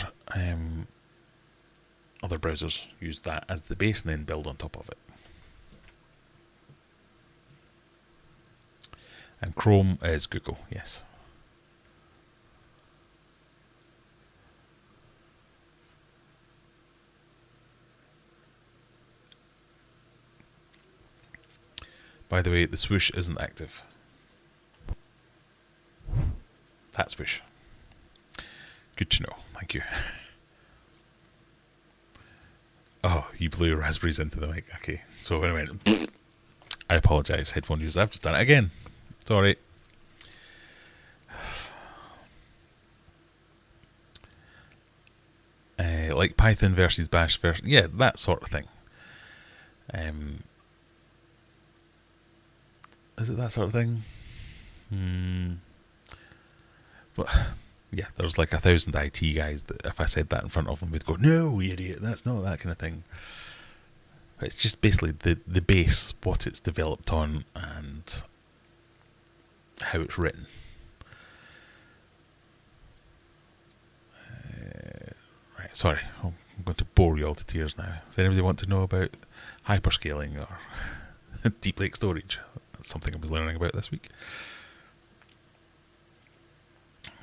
browsers use that as the base and then build on top of it. And Chrome is Google, yes. By the way, the swoosh isn't active. That swoosh. Good to know, thank you. Oh, you blew your raspberries into the mic. Okay, so anyway, I apologise, headphone users. I've just done it again. Sorry. Like Python versus Bash versus... Yeah, that sort of thing. Is it that sort of thing? But yeah, there's like 1,000 IT guys that if I said that in front of them, would go, "No, idiot, that's not that kind of thing." It's just basically the base, what it's developed on, and how it's written. Right, sorry, I'm going to bore you all to tears now. Does anybody want to know about hyperscaling or deep lake storage? That's something I was learning about this week.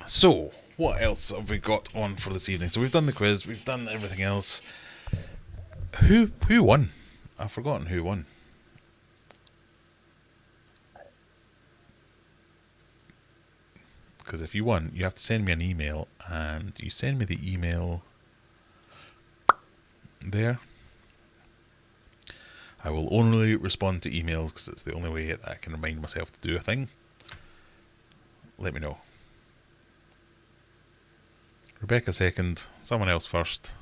So, what else have we got on for this evening? So we've done the quiz, we've done everything else. Who won? I've forgotten who won. Because if you won, you have to send me an email, and you send me the email there. I will only respond to emails because it's the only way that I can remind myself to do a thing. Let me know. Rebecca second, someone else first.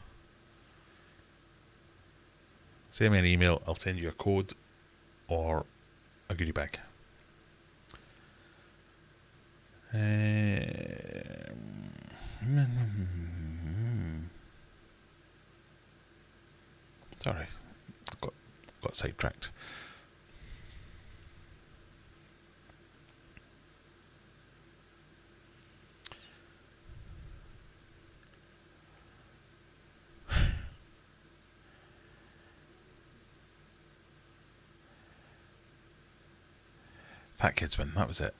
Send me an email, I'll send you a code or a goodie bag. Sorry, got sidetracked. Fat Kids win, that was it.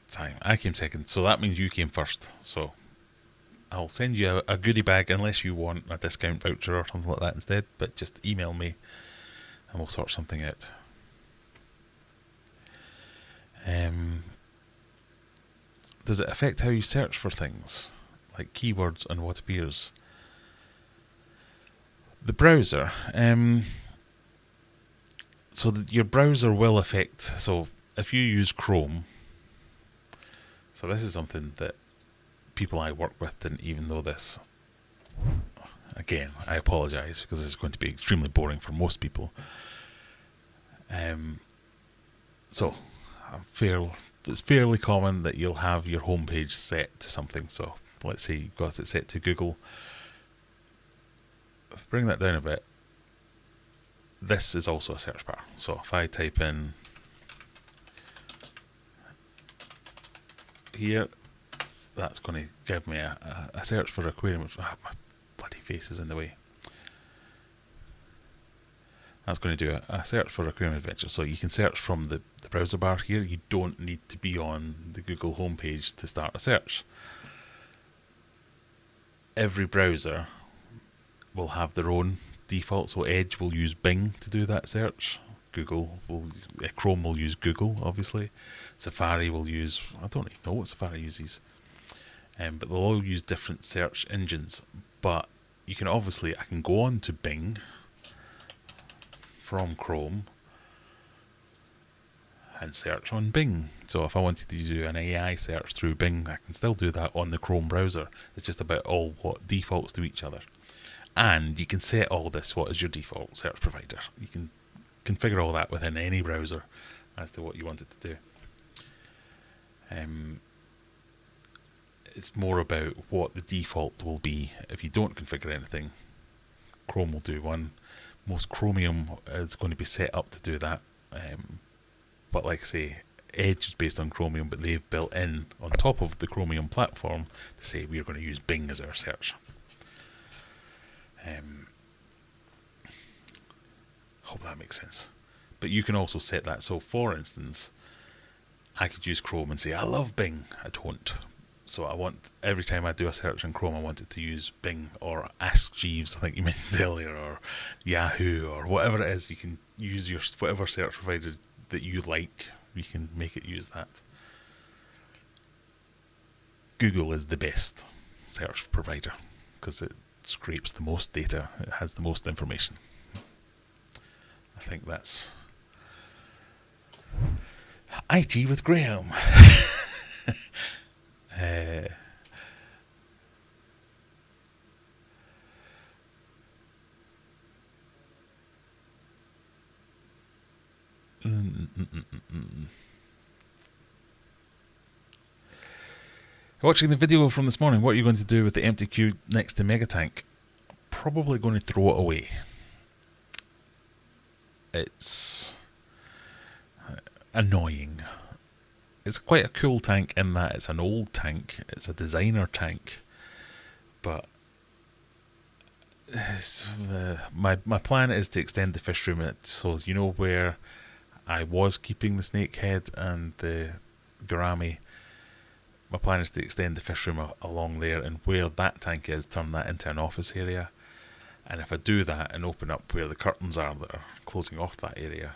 Time. I came second, so that means you came first. So I'll send you a goodie bag unless you want a discount voucher or something like that instead, but just email me and we'll sort something out. Does it affect how you search for things, like keywords and what appears? The browser, so your browser will affect, so if you use Chrome, so this is something that people I work with didn't even know this. Again, I apologise because it's going to be extremely boring for most people. So, it's fairly common that you'll have your homepage set to something. So, let's say you've got it set to Google. Bring that down a bit. This is also a search bar. So, if I type in here, that's going to give me a search for aquarium. My bloody face is in the way. That's going to do a search for aquarium adventure. So you can search from the browser bar here. You don't need to be on the Google homepage to start a search. Every browser will have their own default. So Edge will use Bing to do that search. Chrome will use Google, obviously. Safari will use, I don't even know what Safari uses. But they'll all use different search engines. But I can go on to Bing from Chrome and search on Bing. So if I wanted to do an AI search through Bing, I can still do that on the Chrome browser. It's just about what defaults to each other. And you can set all this, what is your default search provider. You can configure all that within any browser as to what you want it to do. It's more about what the default will be. If you don't configure anything, Chrome will do one. Most Chromium is going to be set up to do that. But like I say, Edge is based on Chromium, but they've built in on top of the Chromium platform to say we're going to use Bing as our search. Hope that makes sense. But you can also set that. So for instance, I could use Chrome and say, I love Bing. I don't. So every time I do a search in Chrome, I want it to use Bing or Ask Jeeves, I think you mentioned earlier, or Yahoo, or whatever it is. You can use your whatever search provider that you like. You can make it use that. Google is the best search provider because it scrapes the most data. It has the most information. I think that's IT with Graham. Watching the video from this morning, what are you going to do with the empty cube next to Megatank? Probably going to throw it away. It's annoying. It's quite a cool tank in that it's an old tank. It's a designer tank. But my plan is to extend the fish room. So you know where I was keeping the snakehead and the gourami. My plan is to extend the fish room along there, and where that tank is, turn that into an office area. And if I do that and open up where the curtains are that are closing off that area,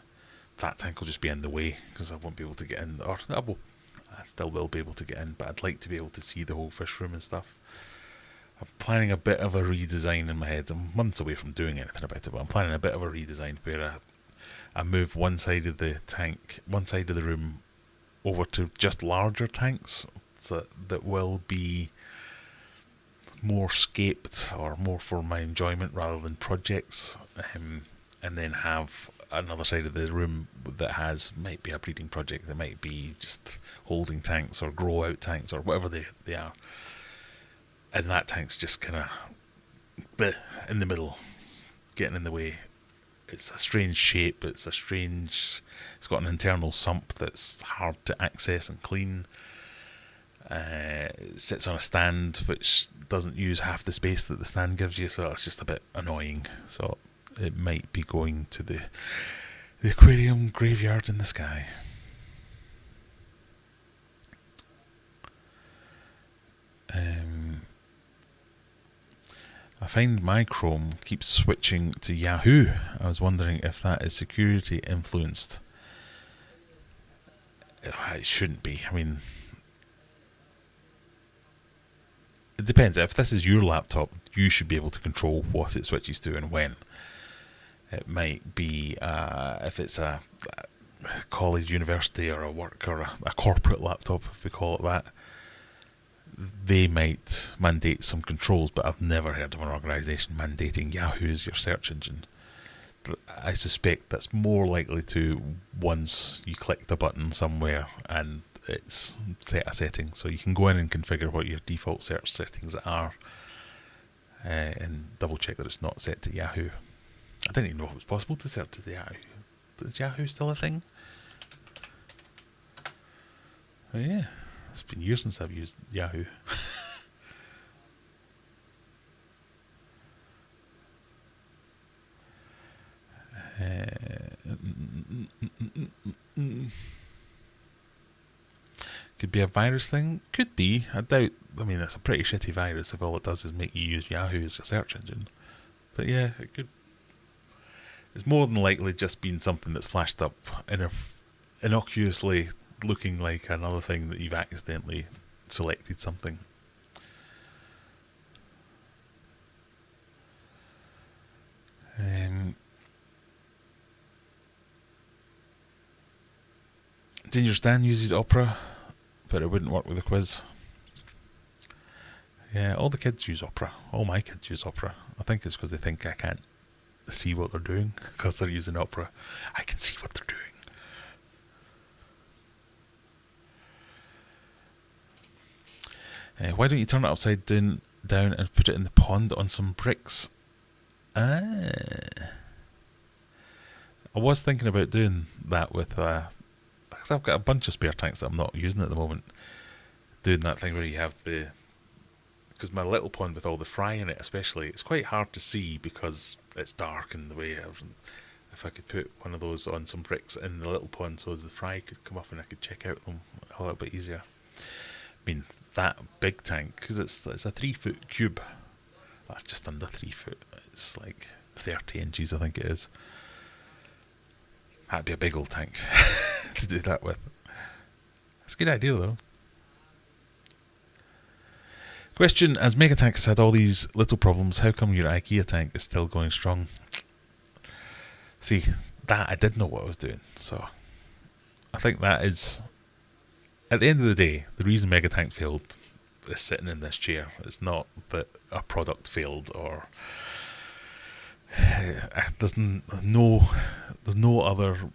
that tank will just be in the way because I won't be able to get in. Or I still will be able to get in, but I'd like to be able to see the whole fish room and stuff. I'm planning a bit of a redesign in my head. I'm months away from doing anything about it, but I'm planning a bit of a redesign where I move one side of the tank, one side of the room over to just larger tanks that will be more scaped or more for my enjoyment rather than projects, and then have another side of the room that might be a breeding project, that might be just holding tanks or grow out tanks or whatever they are, and that tank's just kind of in the middle, getting in the way. It's a strange shape. It's got an internal sump that's hard to access and clean. It sits on a stand which doesn't use half the space that the stand gives you, so it's just a bit annoying. So it might be going to the aquarium graveyard in the sky. I find my Chrome keeps switching to Yahoo. I was wondering if that is security influenced. It shouldn't be. I mean, it depends. If this is your laptop, you should be able to control what it switches to and when. It might be if it's a college, university, or a work or a corporate laptop, if we call it that. They might mandate some controls, but I've never heard of an organisation mandating Yahoo as your search engine. But I suspect that's more likely to once you click the button somewhere and it's set a setting. So you can go in and configure what your default search settings are, and double check that it's not set to Yahoo. I didn't even know it was possible to search to the Yahoo. Is Yahoo still a thing? Oh yeah, It's been years since I've used Yahoo. Could be a virus thing. Could be. I doubt. I mean, it's a pretty shitty virus if all it does is make you use Yahoo as a search engine. But yeah, it could. It's more than likely just been something that's flashed up innocuously, looking like another thing that you've accidentally selected something. Dangerous Dan uses Opera, but it wouldn't work with a quiz. Yeah, all the kids use Opera. All my kids use Opera. I think it's because they think I can't see what they're doing because they're using Opera. I can see what they're doing. Why don't you turn it upside down and put it in the pond on some bricks? I was thinking about doing that with, because I've got a bunch of spare tanks that I'm not using at the moment. Doing that thing where you have because my little pond with all the fry in it especially, it's quite hard to see because it's dark in the way. If I could put one of those on some bricks in the little pond so as the fry could come up and I could check out them a little bit easier. I mean, that big tank, because it's a 3-foot cube. That's just under 3 foot. It's like 30 inches, I think it is. That'd be a big old tank to do that with. It's a good idea, though. Question, as Megatank has had all these little problems, how come your IKEA tank is still going strong? See, that I did know what I was doing, so I think that is, at the end of the day, the reason Megatank failed is sitting in this chair. It's not that a product failed or there's no other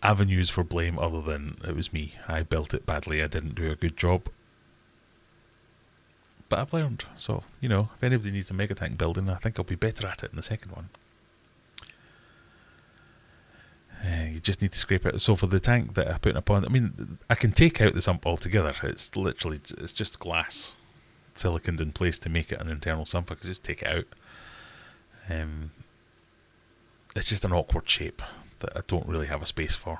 avenues for blame other than it was me. I built it badly. I didn't do a good job. But I've learned. So, if anybody needs a Megatank building, I think I'll be better at it in the second one. You just need to scrape it. So for the tank that I put in a pond, I mean, I can take out the sump altogether. It's just glass siliconed in place to make it an internal sump. I could just take it out. It's just an awkward shape that I don't really have a space for.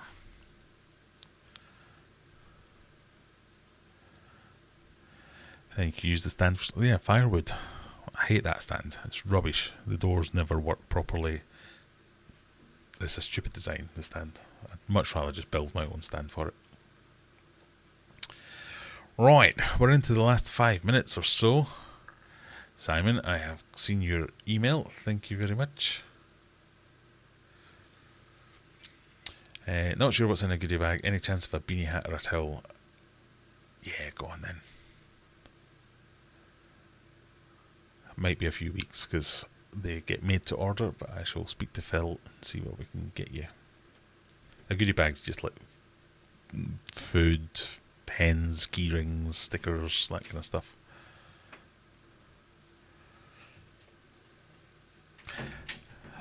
And you can use the stand for firewood. I hate that stand. It's rubbish. The doors never work properly. It's a stupid design, the stand. I'd much rather just build my own stand for it. Right, we're into the last 5 minutes or so. Simon, I have seen your email. Thank you very much. Not sure what's in a goodie bag. Any chance of a beanie hat or a towel? Yeah, go on then. Might be a few weeks because they get made to order, but I shall speak to Phil and see what we can get you. A goodie bag's just like food, pens, key rings, stickers, that kind of stuff.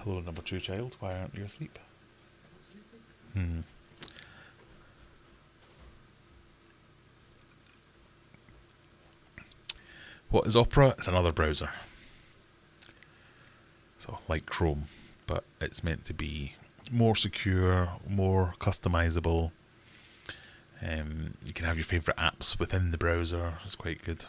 Hello, number 2 child. Why aren't you asleep? What is Opera? It's another browser. So, like Chrome, but it's meant to be more secure, more customizable. You can have your favourite apps within the browser. It's quite good.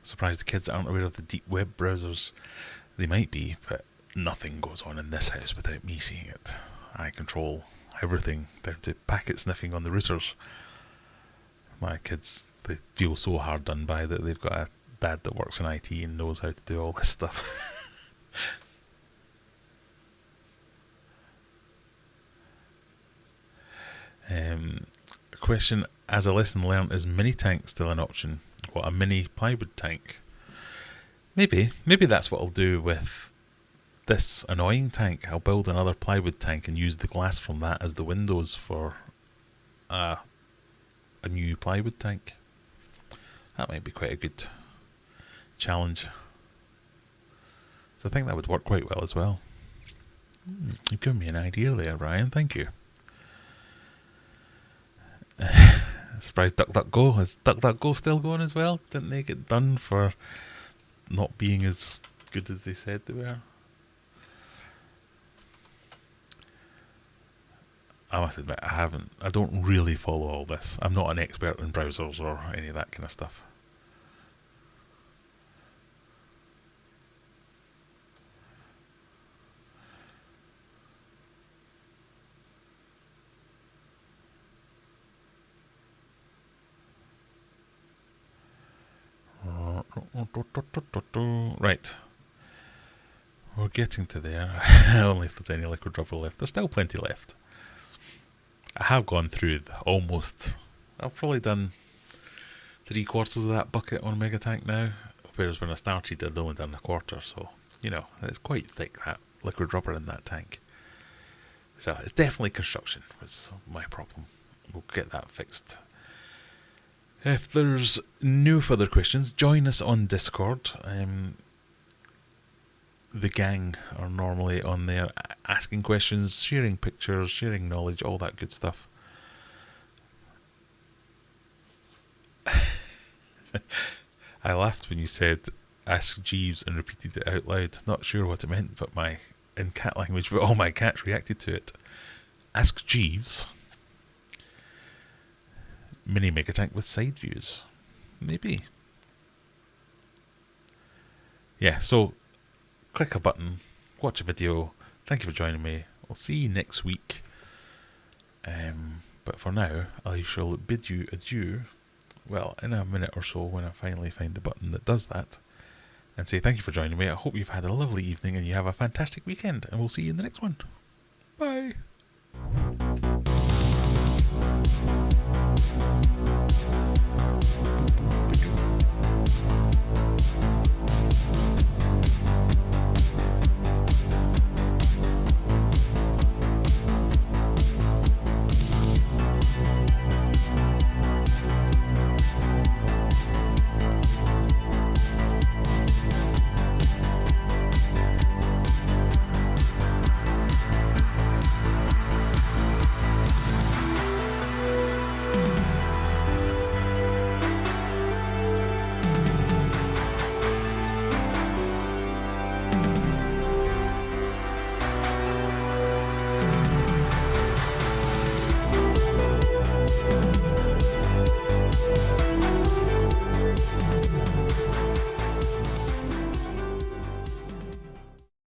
Surprised the kids aren't aware of the deep web browsers. They might be, but nothing goes on in this house without me seeing it. I control everything, down to packet sniffing on the routers. My kids, they feel so hard done by that they've got a dad that works in IT and knows how to do all this stuff. Question, as a lesson learned, is mini tank still an option? What, a mini plywood tank? Maybe that's what I'll do with this annoying tank. I'll build another plywood tank and use the glass from that as the windows for a new plywood tank. That might be quite a good challenge. So I think that would work quite well as well. You've given me an idea there, Ryan. Thank you. Surprised DuckDuckGo. Is DuckDuckGo still going as well? Didn't they get done for not being as good as they said they were? I must admit, I don't really follow all this. I'm not an expert in browsers or any of that kind of stuff. Right. We're getting to there. Only if there's any liquid rubber left. There's still plenty left. I have gone through almost... I've probably done 3/4 of that bucket on Mega Tank now. Whereas when I started, I'd only done 1/4. So, it's quite thick, that liquid rubber in that tank. So, it's definitely construction. Was my problem. We'll get that fixed. If there's no further questions, join us on Discord. The gang are normally on there asking questions, sharing pictures, sharing knowledge, all that good stuff. I laughed when you said ask Jeeves and repeated it out loud. Not sure what it meant, but in cat language, but all my cats reacted to it. Ask Jeeves. Mini Mega Tank with side views. Maybe. Yeah, so click a button, watch a video. Thank you for joining me. I'll see you next week. But for now, I shall bid you adieu. Well, in a minute or so when I finally find the button that does that. And say thank you for joining me. I hope you've had a lovely evening and you have a fantastic weekend. And we'll see you in the next one. Bye.